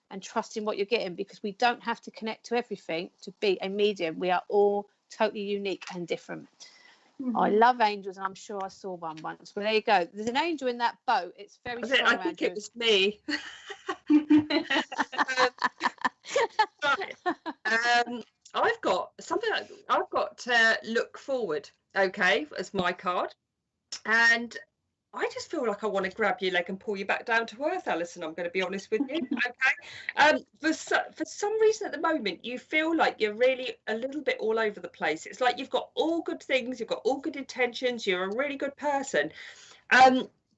and trusting what you're getting, because we don't have to connect to everything to be a medium. We are all totally unique and different. I love angels, and I'm sure I saw one once. Well, there you go. There's an angel in that boat. It's very strong. I think it was me. I've got something. I've got look forward. Okay, as my card, and I just feel like I want to grab your leg and pull you back down to earth, Alison. I'm going to be honest with you. Okay. For some reason at the moment, you feel like you're really a little bit all over the place. It's like you've got all good things, you've got all good intentions, you're a really good person.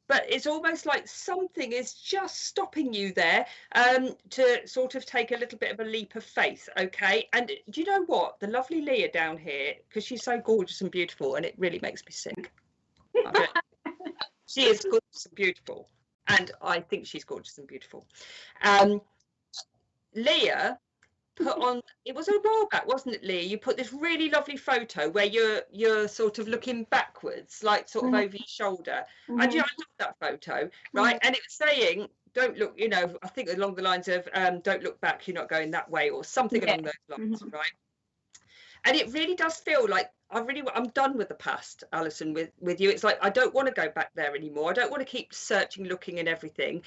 But it's almost like something is just stopping you there to sort of take a little bit of a leap of faith. Okay. And do you know what? The lovely Lia down here, because she's so gorgeous and beautiful, and it really makes me sick. She is gorgeous and beautiful, and I think she's gorgeous and beautiful. Lia put on, it was a while back, wasn't it, Lia? You put this really lovely photo where you're sort of looking backwards, like sort of over your shoulder. And I love that photo, right? And it was saying, don't look, you know, I think along the lines of don't look back, you're not going that way, or something along those lines, right? And it really does feel like I'm done with the past, Alison, with you. It's like I don't want to go back there anymore. I don't want to keep searching, looking, and everything.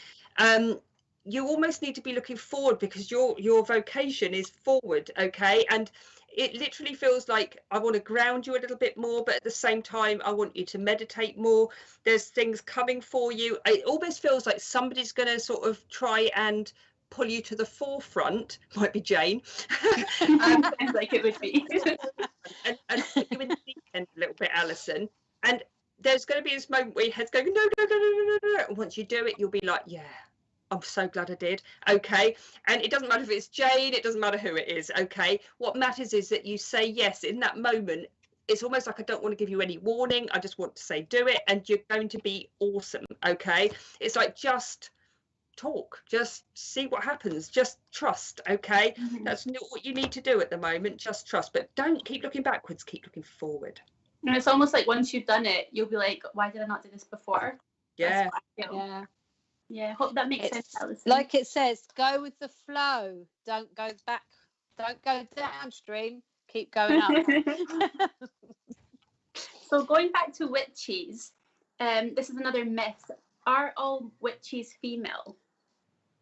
You almost need to be looking forward, because your vocation is forward, okay? And it literally feels like I want to ground you a little bit more, but at the same time, I want you to meditate more. There's things coming for you. It almost feels like somebody's going to sort of try and pull you to the forefront. Might be Jane. Sounds like it would be. and put you in the deep end a little bit, Alison. And there's going to be this moment where your head's going, no. And once you do it, you'll be like, yeah, I'm so glad I did. Okay. And it doesn't matter if it's Jane, it doesn't matter who it is. Okay. What matters is that you say yes in that moment. It's almost like I don't want to give you any warning. I just want to say do it, and you're going to be awesome. Okay. It's like, just talk, just see what happens, just trust. Okay. That's not what you need to do at the moment. Just trust, but don't keep looking backwards, keep looking forward. And it's almost like once you've done it, you'll be like, why did I not do this before? Yeah. Yeah, hope that makes sense, Alison. Like it says, go with the flow, don't go back, don't go downstream, keep going up. So going back to witches, this is another myth. Are all witches female?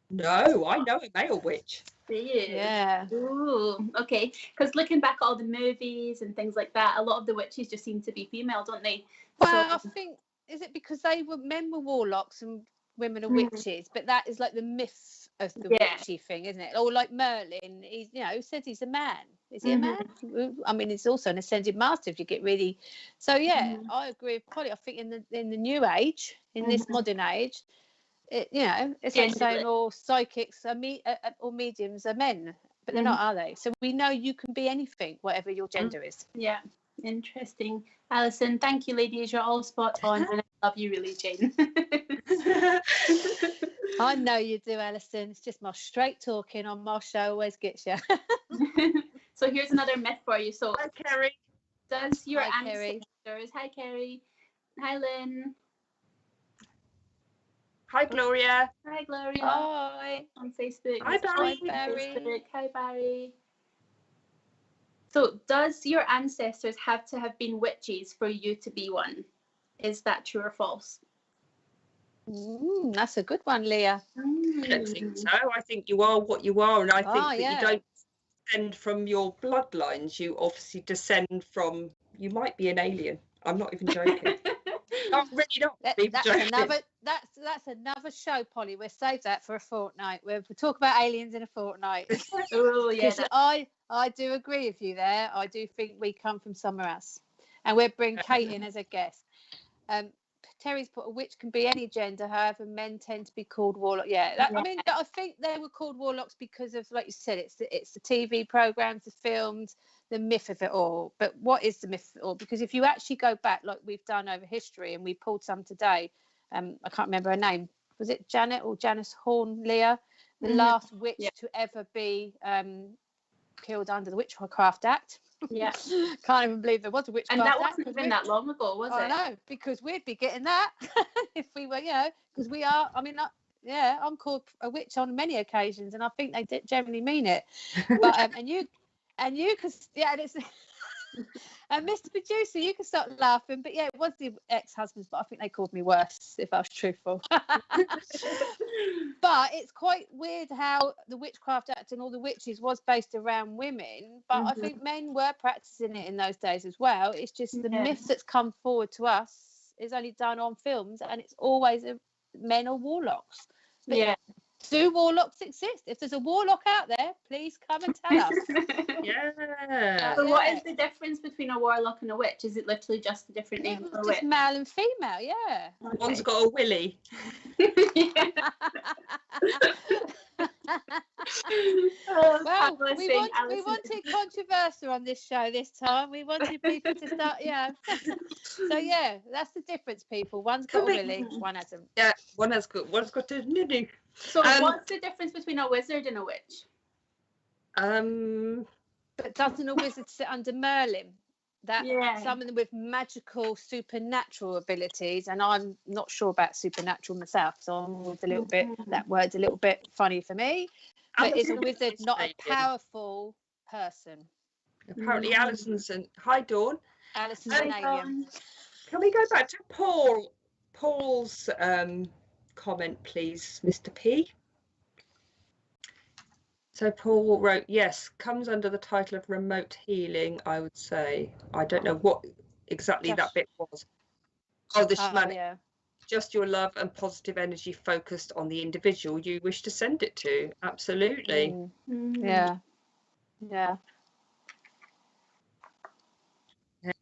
No, I know a male witch. Do you? Yeah. Ooh, okay. Because looking back at all the movies and things like that, a lot of the witches just seem to be female, don't they? Well, I think, is it because men were warlocks and women are witches? But that is like the myth of the witchy thing, isn't it? Or like Merlin, he's, you know, who said he's a man? Is he a man? I mean, he's also an ascended master if you get really. So yeah, I agree with Polly. I think in the new age, in this modern age, you know, it's like saying all psychics or mediums are men, but they're not, are they? So we know you can be anything, whatever your gender is. Yeah, interesting. Alison, thank you, ladies. You're all spot on, and I love you, really, Jane. I know you do, Alison. It's just my straight talking on my show always gets you. So here's another myth for you. So, hi, Kerry. Does your Hi, ancestors? Kerry. Hi, Kerry. Hi, Lynn. Hi, Gloria. Hi, Gloria. Hi. On Facebook. Hi, Barry. Hi, Barry. So, does your ancestors have to have been witches for you to be one? Is that true or false? That's a good one, Lia. I don't think so. I think you are what you are, and I think that you don't descend from your bloodlines. You obviously descend from. You might be an alien. I'm not even joking. Not really, not. That's another show, Polly. We'll save that for a fortnight. We'll talk about aliens in a fortnight. Oh yeah, I do agree with you there. I do think we come from somewhere else, and we'll bring Kate in as a guest. Terry's put a witch can be any gender, however, men tend to be called warlock. I mean, I think they were called warlocks because of, like you said, it's the TV programs, the films, the myth of it all. But what is the myth of it all? Because if you actually go back, like we've done over history, and we pulled some today, I can't remember her name. Was it Janet or Janice Horn, Leah? The last witch to ever be killed under the Witchcraft Act. Yeah, can't even believe there was a Witchcraft Act. And that wasn't even that long ago, was it? I know, because we'd be getting that if we were, because we are. I mean, I'm called a witch on many occasions, and I think they generally mean it. But and you, because and it's. And Mr. Producer, you can start laughing, but it was the ex-husbands, but I think they called me worse, if I was truthful. But it's quite weird how the Witchcraft Act and all the witches was based around women, but I think men were practicing it in those days as well. It's just the myth that's come forward to us is only done on films, and it's always men or warlocks. But do warlocks exist? If there's a warlock out there, please come and tell us. So what is the difference between a warlock and a witch? Is it literally just a different name for a witch? Just male and female, Okay. One's got a willy. Well, we wanted controversy on this show this time. We wanted people to start, So that's the difference, people. One's got a willy, one hasn't. Yeah, one's got a niddy. So what's the difference between a wizard and a witch? But doesn't a wizard sit under Merlin? Someone with magical supernatural abilities, and I'm not sure about supernatural myself, so I'm always a little bit, that word's a little bit funny for me. But is a wizard not a powerful person? Apparently Alison's and hi Dawn. Alison's an alien. Can we go back to Paul's comment, please, Mr. P? So Paul wrote, yes, comes under the title of remote healing, I would say. I don't know what exactly that bit was. Oh, the shamanic. Just your love and positive energy focused on the individual you wish to send it to. Absolutely. Yeah.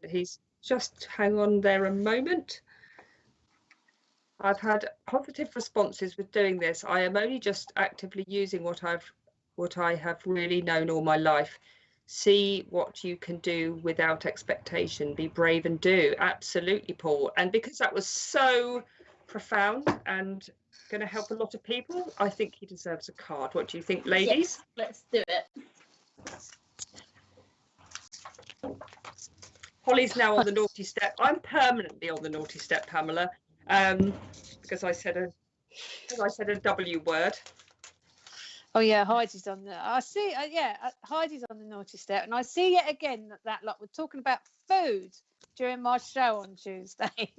He's just hang on there a moment. I've had positive responses with doing this. I am only just actively using what I have really known all my life. See what you can do without expectation. Be brave and do. Absolutely, Paul. And because that was so profound and going to help a lot of people, I think he deserves a card. What do you think, ladies? Yes, let's do it. Holly's now on the naughty step. I'm permanently on the naughty step, Pamela, because I said a W word. Oh yeah, Heidi's on the. I see. Heidi's on the naughty step, and I see yet again that lot. We're talking about food during my show on Tuesday.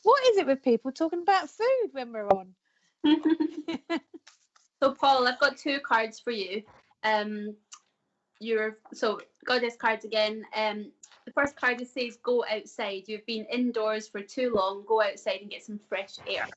What is it with people talking about food when we're on? So Paul, I've got two cards for you. Goddess cards again. The first card just says go outside. You've been indoors for too long. Go outside and get some fresh air.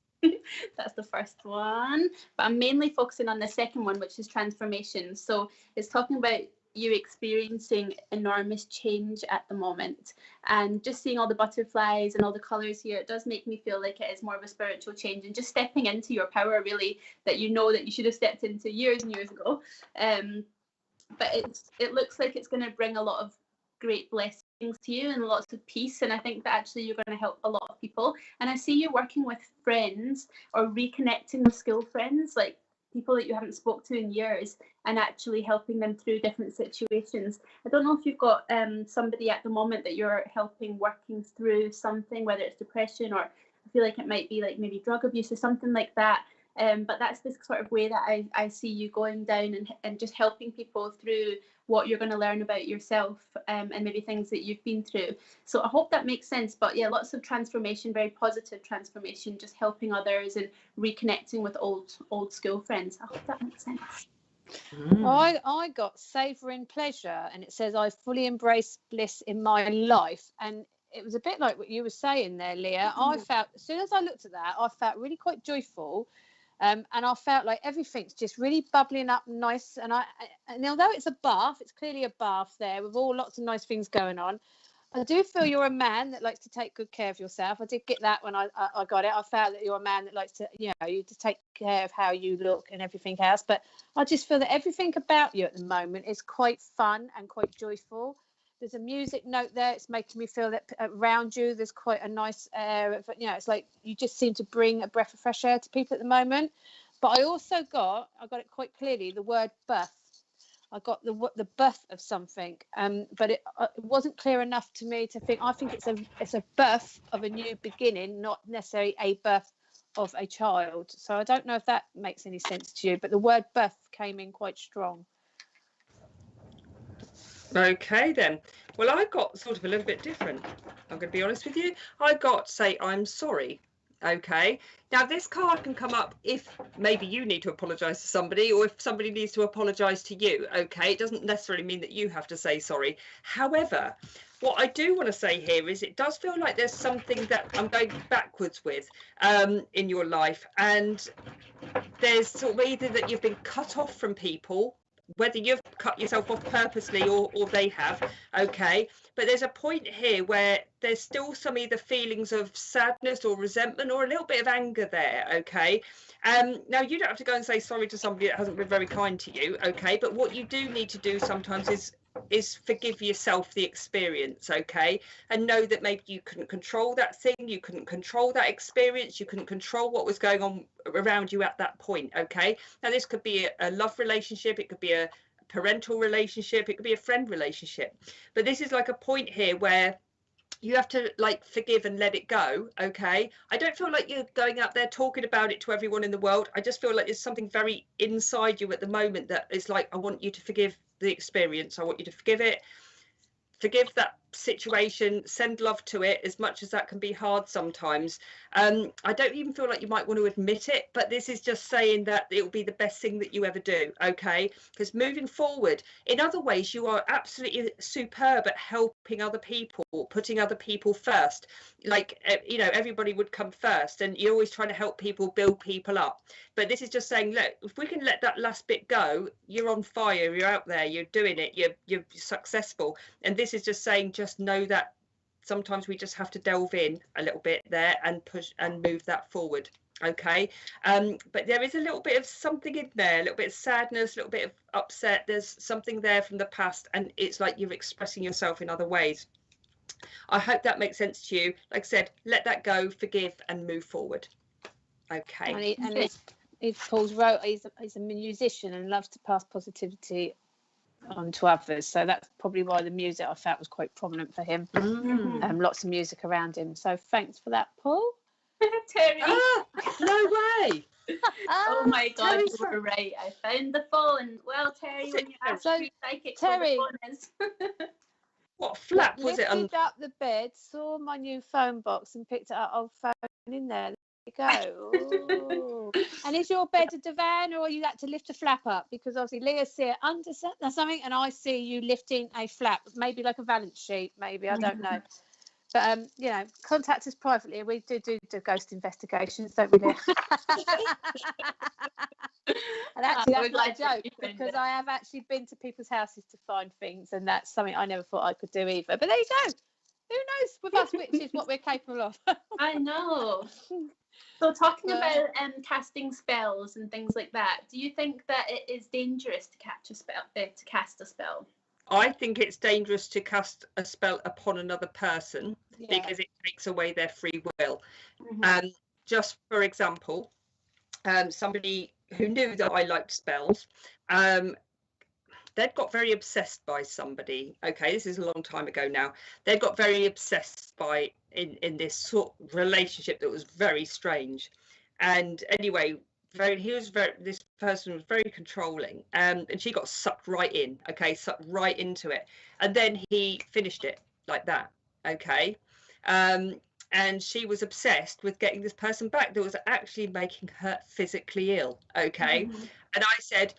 That's the first one, but I'm mainly focusing on the second one, which is transformation. So it's talking about you experiencing enormous change at the moment, and just seeing all the butterflies and all the colors here, it does make me feel like it is more of a spiritual change and just stepping into your power, really, that you know that you should have stepped into years and years ago. But it looks like it's going to bring a lot of great blessings to you and lots of peace, and I think that actually you're going to help a lot of people. And I see you working with friends or reconnecting with school friends, like people that you haven't spoke to in years, and actually helping them through different situations. I don't know if you've got somebody at the moment that you're helping working through something, whether it's depression, or I feel like it might be like maybe drug abuse or something like that. But that's the sort of way that I see you going down and just helping people through what you're going to learn about yourself, and maybe things that you've been through. So I hope that makes sense. But yeah, lots of transformation, very positive transformation, just helping others and reconnecting with old school friends. I hope that makes sense. I got savouring pleasure, and it says I fully embrace bliss in my life, and it was a bit like what you were saying there, Leah. I felt, as soon as I looked at that, I felt really quite joyful. And I felt like everything's just really bubbling up nice. And although it's a bath, it's clearly a bath there with all lots of nice things going on. I do feel you're a man that likes to take good care of yourself. I did get that when I got it. I felt that you're a man that likes to, you to take care of how you look and everything else. But I just feel that everything about you at the moment is quite fun and quite joyful. There's a music note there. It's making me feel that around you there's quite a nice air. It's like you just seem to bring a breath of fresh air to people at the moment. But I also got it quite clearly, the word birth. I got the birth of something, but it wasn't clear enough to me to think. I think it's a birth of a new beginning, not necessarily a birth of a child. So I don't know if that makes any sense to you, but the word birth came in quite strong. Okay then. Well, I got sort of a little bit different. I'm going to be honest with you. I got say I'm sorry. Okay, now this card can come up if maybe you need to apologize to somebody, or if somebody needs to apologize to you. Okay, it doesn't necessarily mean that you have to say sorry. However, what I do want to say here is it does feel like there's something that I'm going backwards with in your life, and there's sort of either that you've been cut off from people, whether you've cut yourself off purposely or they have. Okay, but there's a point here where there's still some either feelings of sadness or resentment or a little bit of anger there. Okay, now you don't have to go and say sorry to somebody that hasn't been very kind to you. Okay, but what you do need to do sometimes is forgive yourself the experience. Okay, and know that maybe you couldn't control that thing, you couldn't control that experience, you couldn't control what was going on around you at that point. Okay, now this could be a love relationship, it could be a parental relationship, it could be a friend relationship, but this is like a point here where you have to like forgive and let it go. Okay, I don't feel like you're going out there talking about it to everyone in the world. I just feel like there's something very inside you at the moment that is like, I want you to forgive the experience, I want you to forgive it, forgive that situation, send love to it, as much as that can be hard sometimes. I don't even feel like you might want to admit it, but this is just saying that it will be the best thing that you ever do. Okay, because moving forward in other ways you are absolutely superb at helping other people, putting other people first. Like, everybody would come first, and you're always trying to help people, build people up. But this is just saying, look, if we can let that last bit go, you're on fire, you're out there, you're doing it, you're successful. And this is just saying, just know that sometimes we just have to delve in a little bit there and push and move that forward. Okay, but there is a little bit of something in there, a little bit of sadness, a little bit of upset. There's something there from the past, and it's like you're expressing yourself in other ways. I hope that makes sense to you. Like I said, let that go, forgive, and move forward. Okay. And he's Paul's wrote. He's a musician and loves to pass positivity on to others, so that's probably why the music I felt was quite prominent for him. Lots of music around him, so thanks for that, Paul. Terry. No way. Oh my god, you were right. I found the phone. Well, Terry, when you asked me psychic, Terry, where the phone is. What flap was it? Lifted up the bed, saw my new phone box and picked it up. Old phone in there. There you go. And is your bed a divan, or you had to lift a flap up? Because obviously Leah see it under something, and I see you lifting a flap, maybe like a valance sheet, maybe, I don't know. But contact us privately. We do ghost investigations, don't we, Leah? And actually, that's my joke, because I have actually been to people's houses to find things, and that's something I never thought I could do either. But there you go. Who knows with us witches what we're capable of? I know. So talking about casting spells and things like that, do you think that it is dangerous to cast a spell? I think it's dangerous to cast a spell upon another person, because it takes away their free will. Just for example, somebody who knew that I liked spells, they'd got very obsessed by somebody. Okay, this is a long time ago now. They got very obsessed by in this sort of relationship that was very strange. And anyway, this person was very controlling, and she got sucked right in. Okay, sucked right into it, and then he finished it like that. Okay, and she was obsessed with getting this person back that was actually making her physically ill. Okay, and I said,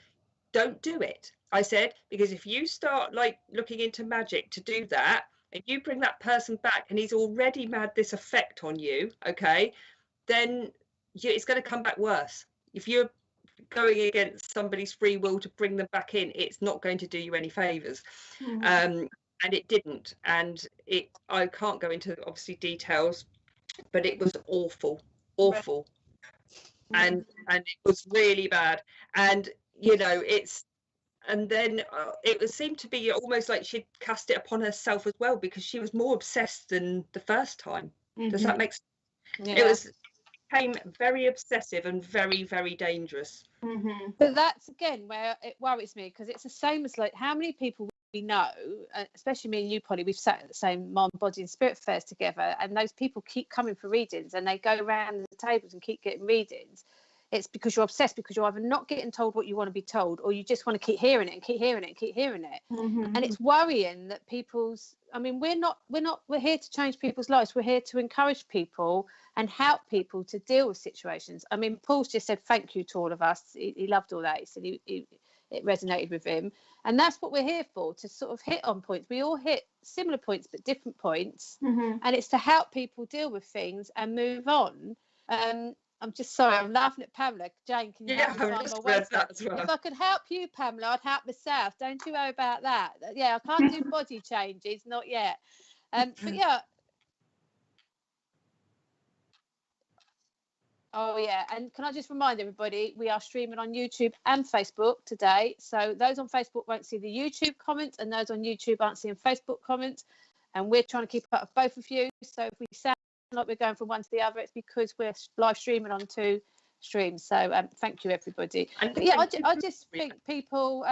don't do it. I said, because if you start like looking into magic to do that, and you bring that person back and he's already had this effect on you, okay, then it's going to come back worse. If you're going against somebody's free will to bring them back in, it's not going to do you any favors. And it didn't, and I can't go into obviously details, but it was awful. And it was really bad. And you know, and then it seemed to be almost like she'd cast it upon herself as well, because she was more obsessed than the first time. Does that make sense? It became very obsessive and very, very dangerous. But that's again where it worries me, because it's the same as like how many people we know, especially me and you, Polly, we've sat at the same mind, body and spirit fairs together, and those people keep coming for readings and they go around the tables and keep getting readings. It's because you're obsessed, because you're either not getting told what you want to be told, or you just want to keep hearing it and keep hearing it and keep hearing it. And it's worrying that we're here to change people's lives. We're here to encourage people and help people to deal with situations. I mean, Paul's just said thank you to all of us. He loved all that. He said it resonated with him, and that's what we're here for, to sort of hit on points. We all hit similar points but different points, and it's to help people deal with things and move on. I'm just sorry, I'm laughing at Pamela. Jane, can you help me find my words? Well. If I could help you, Pamela, I'd help myself. Don't you worry about that. Yeah, I can't do body changes, not yet. But yeah. Oh yeah, and can I just remind everybody, we are streaming on YouTube and Facebook today. So those on Facebook won't see the YouTube comments, and those on YouTube aren't seeing Facebook comments. And we're trying to keep up with both of you. So if we sound like we're going from one to the other, it's because we're live streaming on 2 streams. So thank you, everybody. But yeah, I just think people,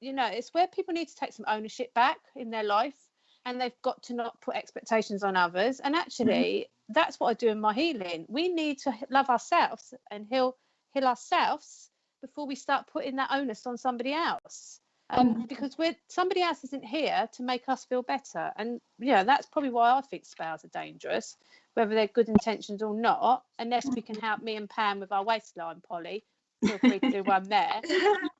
you know, it's where people need to take some ownership back in their life, and they've got to not put expectations on others. And actually, that's what I do in my healing. We need to love ourselves and heal ourselves before we start putting that onus on somebody else. Because somebody else isn't here to make us feel better. And yeah, that's probably why I think spells are dangerous, whether they're good intentions or not, unless we can help me and Pam with our waistline, Polly. Feel free to do one there.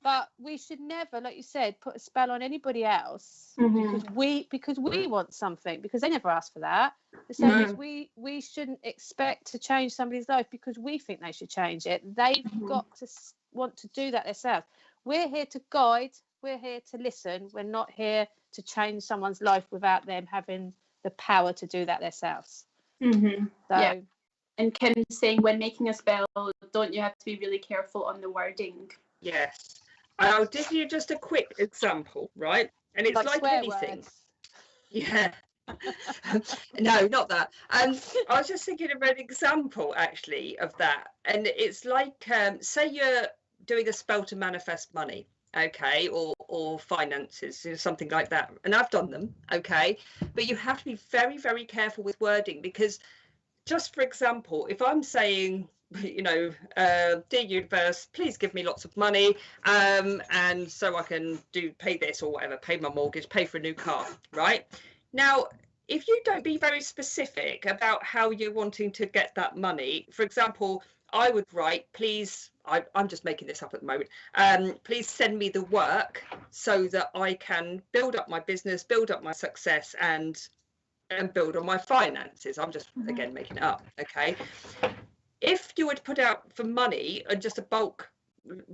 But we should never, like you said, put a spell on anybody else because we want something, because they never asked for that. The same as we shouldn't expect to change somebody's life because we think they should change it. They've got to want to do that themselves. We're here to guide. We're here to listen. We're not here to change someone's life without them having the power to do that themselves. So, and Kim's saying, when making a spell, don't you have to be really careful on the wording? Yes. I'll give you just a quick example, right? And it's like anything. Words. Yeah. No, not that. I was just thinking of an example, actually, of that. And it's like, say you're doing a spell to manifest money, okay, or finances, or something like that. And I've done them, okay. But you have to be very, very careful with wording, because just for example, if I'm saying, you know, dear universe, please give me lots of money, and so I can pay this or whatever, pay my mortgage, pay for a new car, right? Now, if you don't be very specific about how you're wanting to get that money, for example, I would write, please, I'm just making this up at the moment, please send me the work so that I can build up my business, build up my success, and build on my finances. I'm just, again, making it up, okay? If you were to put out for money and just a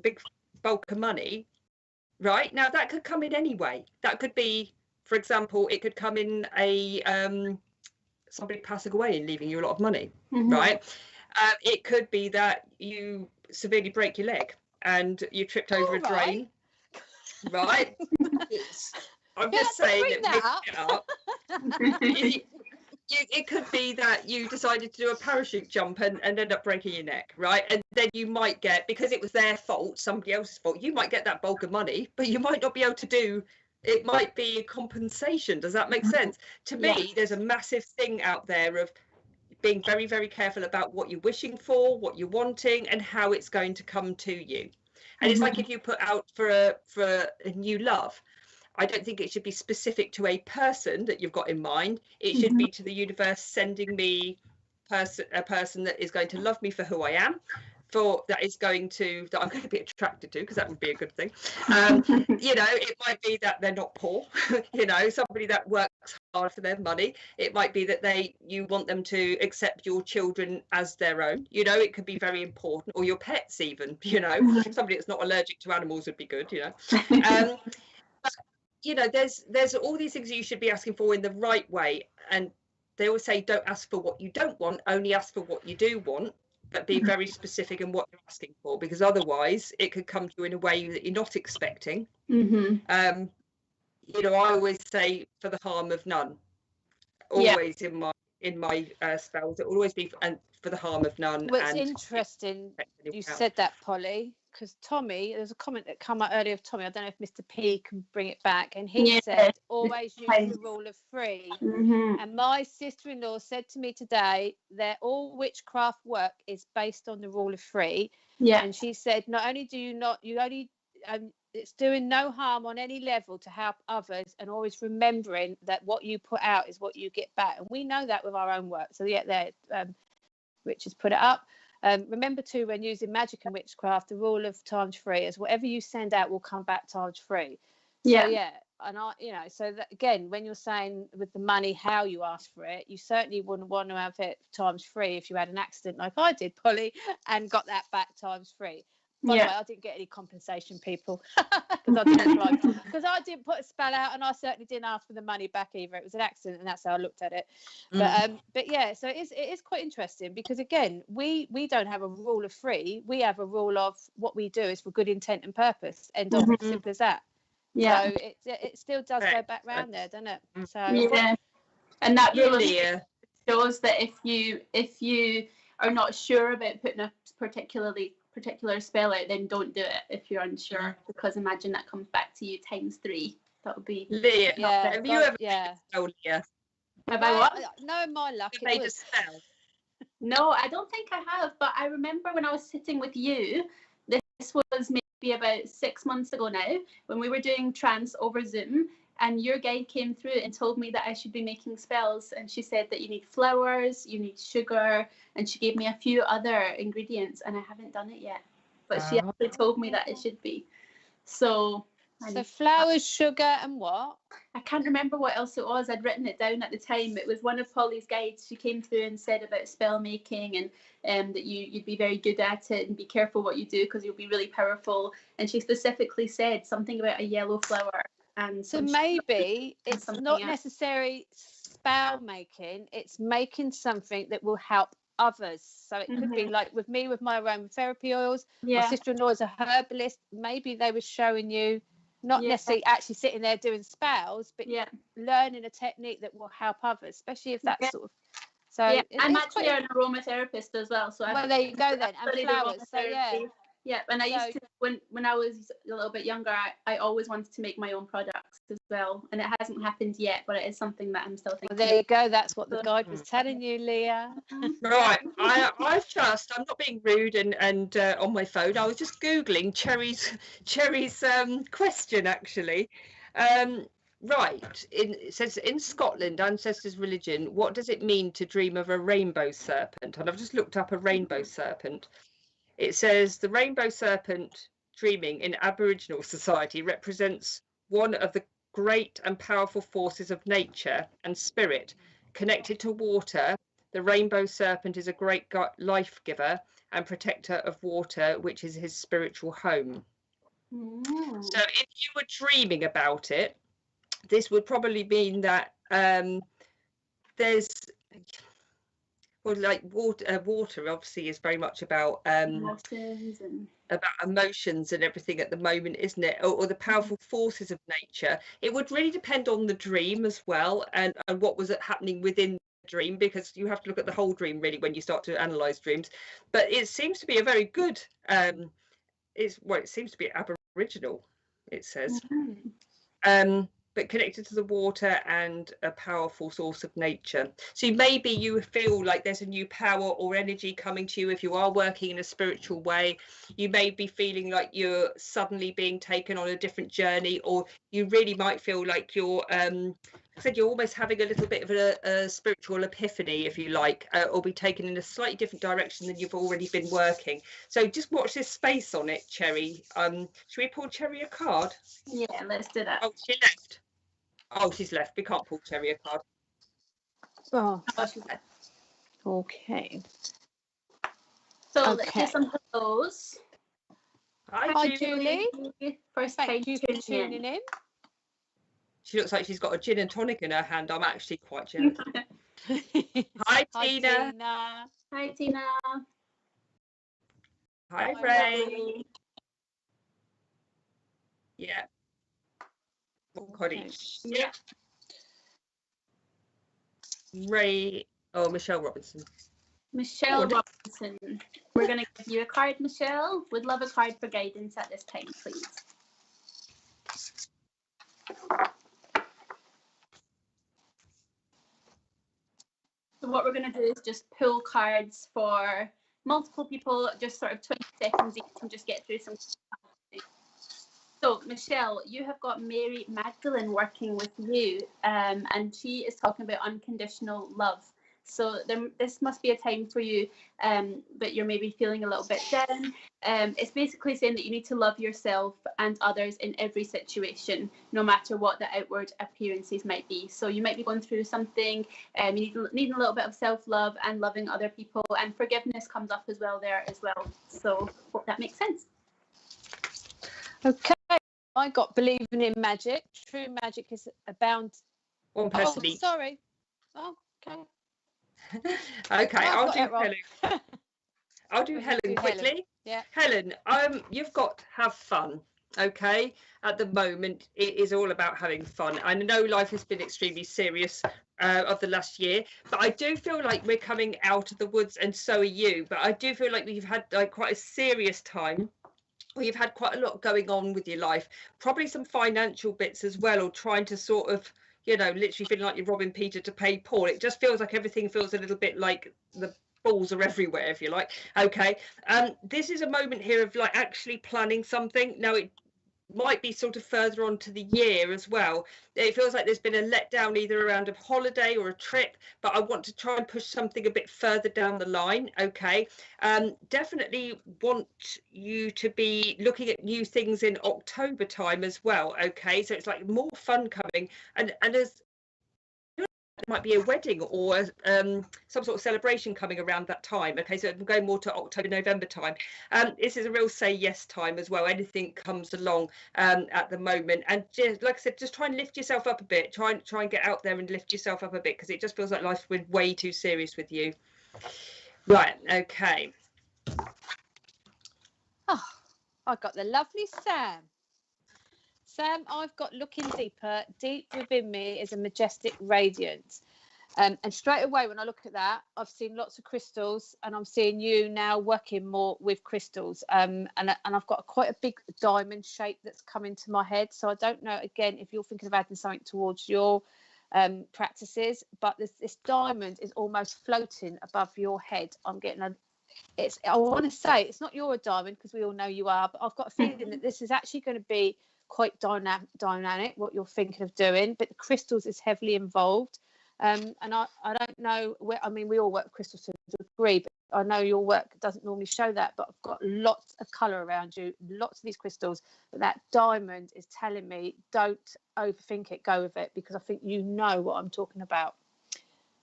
big bulk of money, right? Now, that could come in any way. That could be, for example, it could come in somebody passing away and leaving you a lot of money, right? It could be that you severely break your leg and you tripped over a drain, right? I'm just saying it could be that you decided to do a parachute jump and end up breaking your neck, right? And then you might get, because it was their fault, somebody else's fault, you might get that bulk of money, but you might not be able to do, it might be a compensation. Does that make sense? To me, there's a massive thing out there of being very, very careful about what you're wishing for, what you're wanting, and how it's going to come to you. And it's like if you put out for a new love, I don't think it should be specific to a person that you've got in mind. It should be to the universe sending me a person that is going to love me for who I am, that I'm going to be attracted to, because that would be a good thing. You know, it might be that they're not poor, you know, somebody that works hard for their money. It might be that you want them to accept your children as their own, you know, it could be very important, or your pets even, you know. Somebody that's not allergic to animals would be good, you know. But, you know, there's all these things that you should be asking for in the right way, and they always say don't ask for what you don't want, only ask for what you do want, but be very specific in what you're asking for, because otherwise it could come to you in a way that you're not expecting. You know, I always say for the harm of none, always in my spells. It will always be for the harm of none. Well, it's interesting you said that, Polly, because Tommy, there's a comment that came out earlier of Tommy, I don't know if Mr. P can bring it back, and he said always use the rule of 3. And my sister-in-law said to me today that all witchcraft work is based on the rule of 3. And she said not only do you only it's doing no harm on any level to help others, and always remembering that what you put out is what you get back. And we know that with our own work. So Rich has put it up. Remember too, when using magic and witchcraft, the rule of ×3 is whatever you send out will come back ×3. And so that, again, when you're saying with the money how you ask for it, you certainly wouldn't want to have it ×3 if you had an accident like I did, Polly, and got that back ×3. By the way, I didn't get any compensation, people, because I didn't put a spell out, and I certainly didn't ask for the money back either. It was an accident, and that's how I looked at it. But yeah, so it is quite interesting, because again, we don't have a rule of 3. We have a rule of what we do is for good intent and purpose. End of, simple as that. So it still does go back round there, doesn't it? So and that rule shows that if you are not sure about putting a particular spell out, then don't do it if you're unsure, because imagine that comes back to you ×3. That would be Lia. Have you ever made a spell, Lia? Have I what? No, my luck. You made a spell? No, I don't think I have, but I remember when I was sitting with you, this was maybe about 6 months ago now, when we were doing trance over Zoom, and your guide came through and told me that I should be making spells, and she said that you need flowers, you need sugar, and she gave me a few other ingredients, and I haven't done it yet, but she actually told me that it should be. So flowers, sugar, and what? I can't remember what else it was. I'd written it down at the time. It was one of Polly's guides. She came through and said about spell making, and that you'd be very good at it, and be careful what you do because you'll be really powerful. And she specifically said something about a yellow flower. And so maybe it's not necessarily spell making, it's making something that will help others. So it could be like with me with my aromatherapy oils. My sister-in-law is a herbalist. Maybe they were showing you not necessarily actually sitting there doing spells, but learning a technique that will help others, especially if that's sort of. So I'm actually an aromatherapist as well. So there you go then. And flowers. So and I used to, when I was a little bit younger, I always wanted to make my own products as well, and it hasn't happened yet, but it is something that I'm still thinking. There you go. That's what the guide was telling you, Lia. Right. I'm not being rude and on my phone. I was just googling Cherry's question actually. Right. It says in Scotland, ancestors' religion, what does it mean to dream of a rainbow serpent? And I've just looked up a rainbow serpent. It says the rainbow serpent dreaming in Aboriginal society represents one of the great and powerful forces of nature and spirit. Connected to water, the rainbow serpent is a great life giver and protector of water, which is his spiritual home. So if you were dreaming about it, this would probably mean that there's like water obviously is very much about emotions and everything at the moment, isn't it? Or the powerful forces of nature. It would really depend on the dream as well, and what was happening within the dream, because you have to look at the whole dream really when you start to analyze dreams. But it seems to be a very good it seems to be Aboriginal, it says. But connected to the water and a powerful source of nature. So maybe you feel like there's a new power or energy coming to you if you are working in a spiritual way. You may be feeling like you're suddenly being taken on a different journey, or you really might feel like you're you're almost having a little bit of a spiritual epiphany, if you like, or be taken in a slightly different direction than you've already been working. So just watch this space on it, Cherry. Should we pull Cherry a card? Yeah, let's do that. Oh, she left. Oh, she's left. We can't pull Terry a card. Oh, She's left. okay. So let's do some hellos. Hi, Julie. First time Thank you for tuning in. She looks like she's got a gin and tonic in her hand. I'm actually quite jealous. Hi, Tina. Hi, Tina. Hi, Ray. Yeah. One card each. Yeah. Ray. Oh, Michelle Robinson. Michelle Robinson. We're going to give you a card, Michelle. Would love a card for guidance at this time, please. So what we're going to do is just pull cards for multiple people, just sort of 20 seconds each, and just get through some. So, Michelle, you have got Mary Magdalene working with you, and she is talking about unconditional love. So this must be a time for you that you're maybe feeling a little bit down. It's basically saying that you need to love yourself and others in every situation, no matter what the outward appearances might be. So you might be going through something, you need a little bit of self-love and loving other people, and forgiveness comes up as well there as well. So hope that makes sense. Okay, I got believing in magic. True magic is abound. One person each. Sorry. Oh, okay. Okay, I'll do Helen. I'll do Helen quickly. Helen. Yeah. Helen, you've got to have fun. Okay, at the moment it is all about having fun. I know life has been extremely serious of the last year, but I do feel like we're coming out of the woods, and so are you. But I do feel like we've had like quite a serious time. You've had quite a lot going on with your life, probably some financial bits as well, or trying to sort of, you know, literally feeling like you're robbing Peter to pay Paul. It just feels like everything feels a little bit like the balls are everywhere, if you like. Okay, this is a moment here of like actually planning something. Now it might be sort of further on to the year as well. It feels like there's been a letdown either around a holiday or a trip, but I want to try and push something a bit further down the line. Okay, definitely want you to be looking at new things in October time as well. Okay, so it's like more fun coming, and as it might be a wedding or some sort of celebration coming around that time. Okay, so we're going more to October, November time. This is a real say yes time as well. Anything comes along at the moment, and just, like I said, just try and lift yourself up a bit. Try and get out there and lift yourself up a bit, because it just feels like life's been way too serious with you. Right. Okay. Oh, I got the lovely Sam. Sam, I've got looking deeper. Deep within me is a majestic radiance. And straight away, when I look at that, I've seen lots of crystals, and I'm seeing you now working more with crystals. And I've got quite a big diamond shape that's come into my head. So I don't know, again, if you're thinking of adding something towards your practices, but this diamond is almost floating above your head. I'm getting I want to say it's not you're a diamond, because we all know you are, but I've got a feeling that this is actually going to be quite dynamic what you're thinking of doing, but the crystals is heavily involved, and I don't know where, I mean, we all work with crystals to a degree, but I know your work doesn't normally show that, but I've got lots of color around you, lots of these crystals, but that diamond is telling me don't overthink it, go with it, because I think you know what I'm talking about.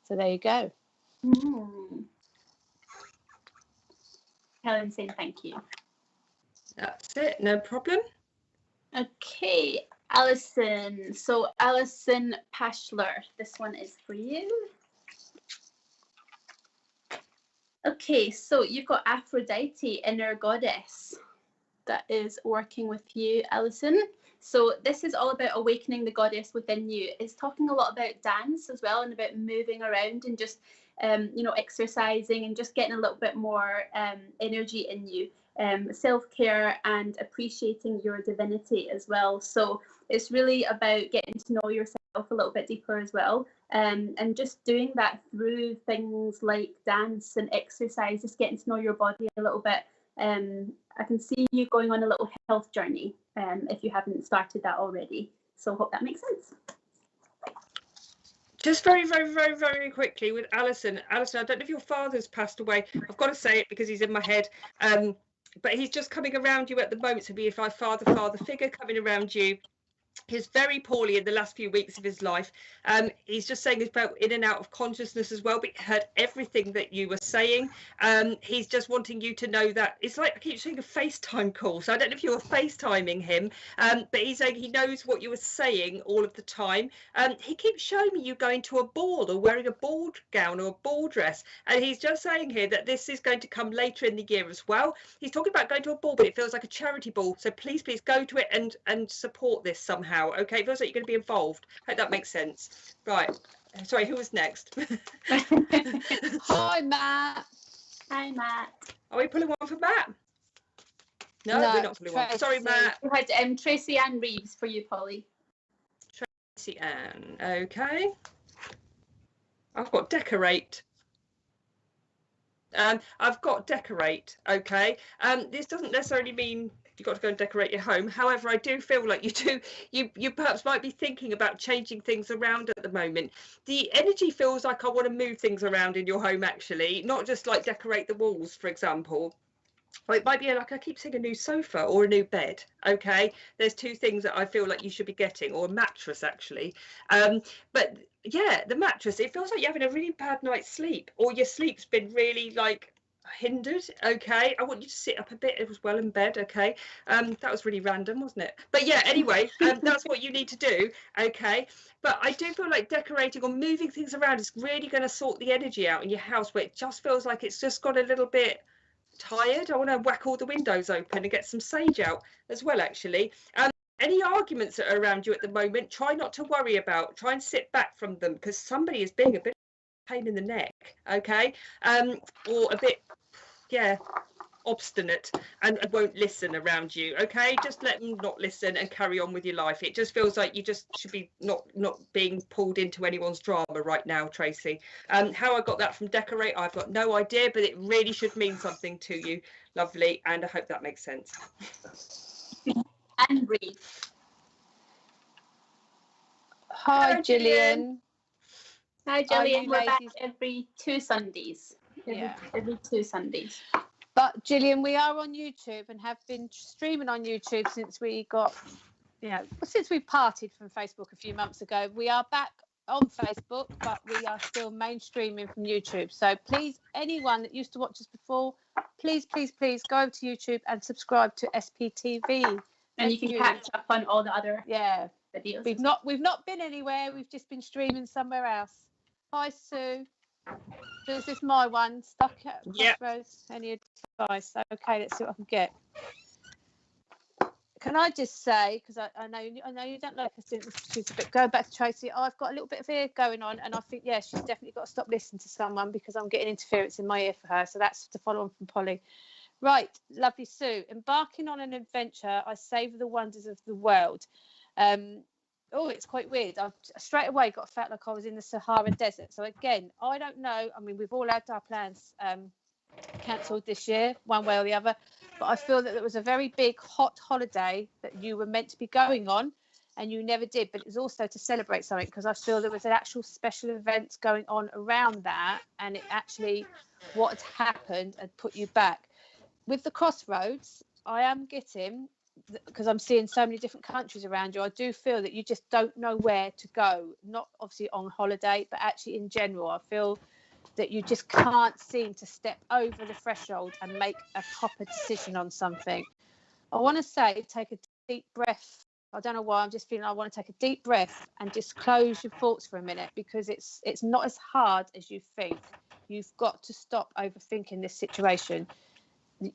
So there you go. Helen saying thank you. That's it, no problem. Okay, Alison. So Alison Pashler, this one is for you. Okay, so you've got Aphrodite, inner goddess, that is working with you, Alison. So this is all about awakening the goddess within you. It's talking a lot about dance as well, and about moving around and just, you know, exercising and just getting a little bit more energy in you. Self-care and appreciating your divinity as well. So it's really about getting to know yourself a little bit deeper as well, and just doing that through things like dance and exercise, just getting to know your body a little bit. I can see you going on a little health journey if you haven't started that already. So I hope that makes sense. Just very, very, very, very quickly with Alison. Alison, I don't know if your father's passed away. I've got to say it because he's in my head. But he's just coming around you at the moment, to be a father figure coming around you. He's very poorly in the last few weeks of his life. He's just saying he's felt in and out of consciousness as well, but he heard everything that you were saying. He's just wanting you to know that it's like I keep saying a FaceTime call. So I don't know if you were FaceTiming him, but he's saying he knows what you were saying all of the time. He keeps showing me you going to a ball or wearing a ball gown or a ball dress. And he's just saying here that this is going to come later in the year as well. He's talking about going to a ball, but it feels like a charity ball. So please go to it and support this somehow. Okay, it feels like you're going to be involved. I hope that makes sense. Right, sorry, who was next? Hi, Matt. Hi, Matt. Are we pulling one for Matt? No, we're not pulling one. Sorry, Matt. We had Tracy Ann Reeves for you, Polly. Tracy Ann, okay. I've got decorate. I've got decorate, okay. This doesn't necessarily mean you've got to go and decorate your home. However, I do feel like you perhaps might be thinking about changing things around at the moment. The energy feels like I want to move things around in your home, actually, not just like decorate the walls, for example. Or it might be like I keep saying a new sofa or a new bed. Okay, there's two things that I feel like you should be getting, or a mattress actually. But yeah, the mattress, it feels like you're having a really bad night's sleep, or your sleep's been really like hindered. Okay, I want you to sit up a bit as well in bed. Okay, that was really random, wasn't it? But yeah, anyway, that's what you need to do. Okay, but I do feel like decorating or moving things around is really going to sort the energy out in your house, where it just feels like it's just got a little bit tired. I want to whack all the windows open and get some sage out as well, actually. Any arguments that are around you at the moment, try not to worry about, try and sit back from them, because somebody is being a bit pain in the neck, okay, or a bit, yeah, obstinate and won't listen around you. Okay, just let them not listen and carry on with your life. It just feels like you just should be not being pulled into anyone's drama right now, Tracy. How I got that from decorate, I've got no idea, but it really should mean something to you. Lovely, and I hope that makes sense. And read. Hi, Gillian. Hi, Gillian. We're back every 2 Sundays. Every 2 Sundays. But Gillian, we are on YouTube and have been streaming on YouTube since we got, since we parted from Facebook a few months ago. We are back on Facebook, but we are still mainstreaming from YouTube. So please, anyone that used to watch us before, please go over to YouTube and subscribe to SPTV. And you can catch up on all the other videos. We've not been anywhere. We've just been streaming somewhere else. Hi, Sue. So is this my one? Stuck at Crossroads? Any advice? Okay, let's see what I can get. Can I just say, because I know you don't like us doing this, but go back to Tracy. I've got a little bit of ear going on, and I think she's definitely got to stop listening to someone, because I'm getting interference in my ear for her. So that's to follow on from Polly. Right, lovely Sue. Embarking on an adventure, I savour the wonders of the world. It's quite weird. I've straight away felt like I was in the Sahara Desert. So again, I don't know. I mean, we've all had our plans cancelled this year, one way or the other. But I feel that there was a very big hot holiday that you were meant to be going on, and you never did. But it was also to celebrate something, because I feel there was an actual special event going on around that, and it actually, what had happened had put you back. With the Crossroads, I am getting, because I'm seeing so many different countries around you, I do feel that you just don't know where to go. Not obviously on holiday, but actually in general. I feel that you just can't seem to step over the threshold and make a proper decision on something. I want to say, take a deep breath. I don't know why, I'm just feeling I want to take a deep breath and just close your thoughts for a minute, because it's not as hard as you think. You've got to stop overthinking this situation.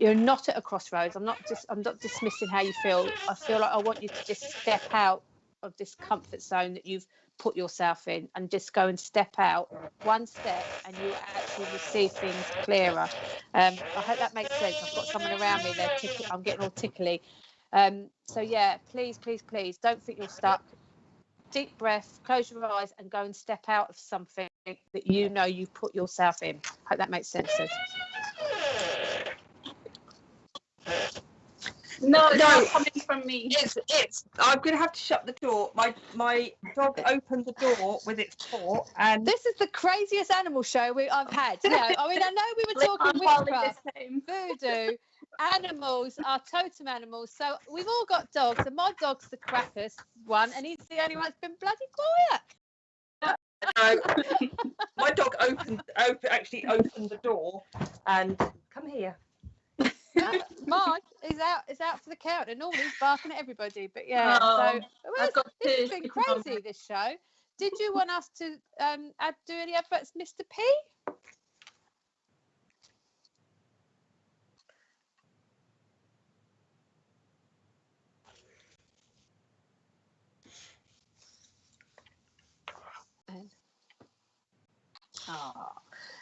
You're not at a crossroads. I'm not dismissing how you feel. I feel like I want you to just step out of this comfort zone that you've put yourself in, and just go and step out one step, and you actually will see things clearer. I hope that makes sense. I've got someone around me there. I'm getting all tickly. So yeah, please don't think you're stuck. Deep breath, close your eyes, and go and step out of something that you put yourself in. Hope that makes sense. No, it's not coming from me. It's. I'm going to have to shut the door. My dog opened the door with its paw, and this is the craziest animal show I've had. I mean, I know we were talking witchcraft, voodoo, animals are totem animals. So we've all got dogs, and my dog's the crappiest one, and he's the only one that's been bloody quiet. No, my dog actually opened the door and come here. Mine is out for the count, and normally he's barking at everybody. But yeah, this has been crazy. This show. Did you want us to do any adverts, Mr. P?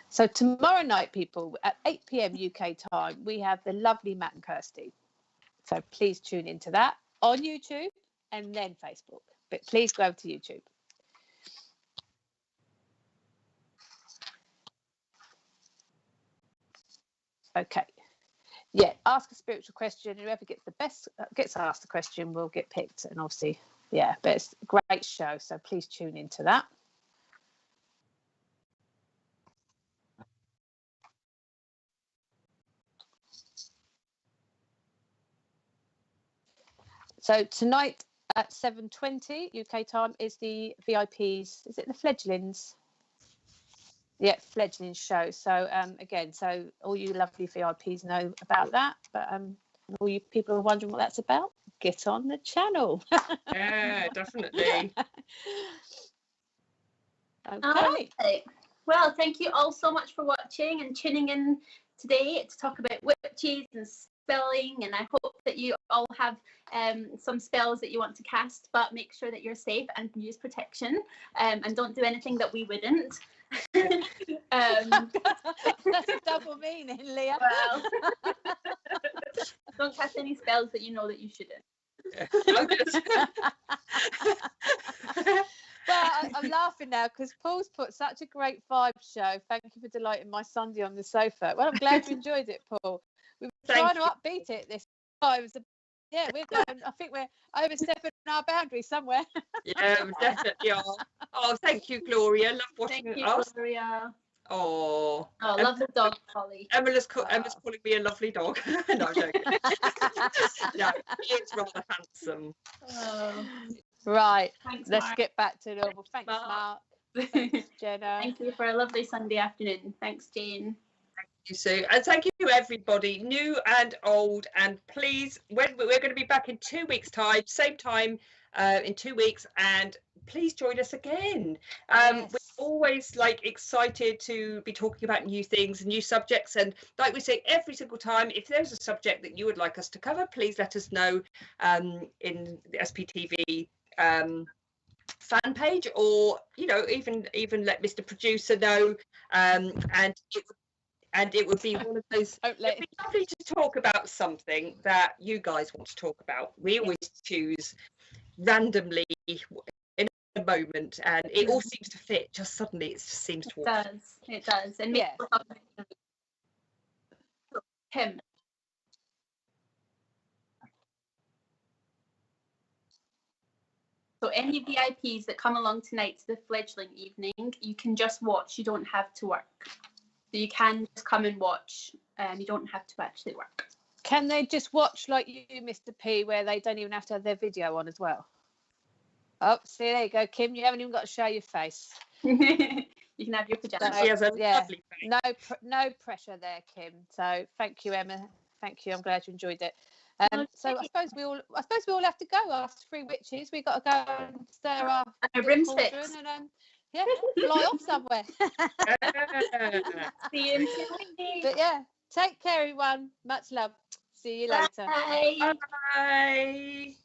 So tomorrow night, people, at 8 p.m. UK time, we have the lovely Matt and Kirsty. So please tune into that on YouTube and then Facebook. But please go over to YouTube. Okay. Yeah, ask a spiritual question. Whoever gets asked the question will get picked. And obviously, yeah, but it's a great show. So please tune into that. So tonight at 7:20 UK time is the VIPs. Is it the Fledglings? Yeah, Fledgling show. So again, so all you lovely VIPs know about that, but all you people who are wondering what that's about, get on the channel. Yeah, definitely. Okay. Well, thank you all so much for watching and tuning in today to talk about witches and spelling, and I hope that you all have some spells that you want to cast, but make sure that you're safe and use protection, and don't do anything that we wouldn't. That's a double meaning, Leah. Well, don't cast any spells that you know that you shouldn't. Well, I'm laughing now because Paul's put such a great vibe show. Thank you for delighting my Sunday on the sofa. Well, I'm glad you enjoyed it, Paul. We were trying to upbeat it this time. Yeah, we're going. I think we're overstepping our boundaries somewhere. Yeah, we definitely are. Oh, thank you, Gloria. Love watching Thank you, us. Gloria. Oh, love the dog, Polly. Emma's calling me a lovely dog. No, I'm joking. No, he is rather handsome. Right. Thanks, Let's Mark. get back to normal. Thanks, Mark. Thanks, Jenna. Thank you for a lovely Sunday afternoon. Thanks, Jane. Thank you, Sue. And thank you, everybody, new and old. And please, we're going to be back in 2 weeks' time, same time in 2 weeks. And please join us again. Yes. We're always excited to be talking about new things and new subjects. And like we say every single time, if there's a subject that you would like us to cover, please let us know in the SPTV fan page, or even let Mr. Producer know, and it would be one of those. It'd be lovely to talk about something that you guys want to talk about. We always choose randomly in a moment, and it all seems to fit. Just suddenly, it just seems to work. It does, and yeah. Him. So any VIPs that come along tonight to the fledgling evening, you can just watch. You don't have to work. So you can just come and watch. You don't have to actually work. Can they just watch like you, Mr. P, where they don't even have to have their video on as well? Oh, see, there you go, Kim. You haven't even got to show your face. You can have your pajamas. She has a lovely face. No pressure there, Kim. So thank you, Emma. Thank you. I'm glad you enjoyed it. So I suppose we all have to go. Us three witches, we got to go and stir our broomsticks and fly off somewhere. See you. But yeah, take care, everyone. Much love. See you later. Bye. Bye.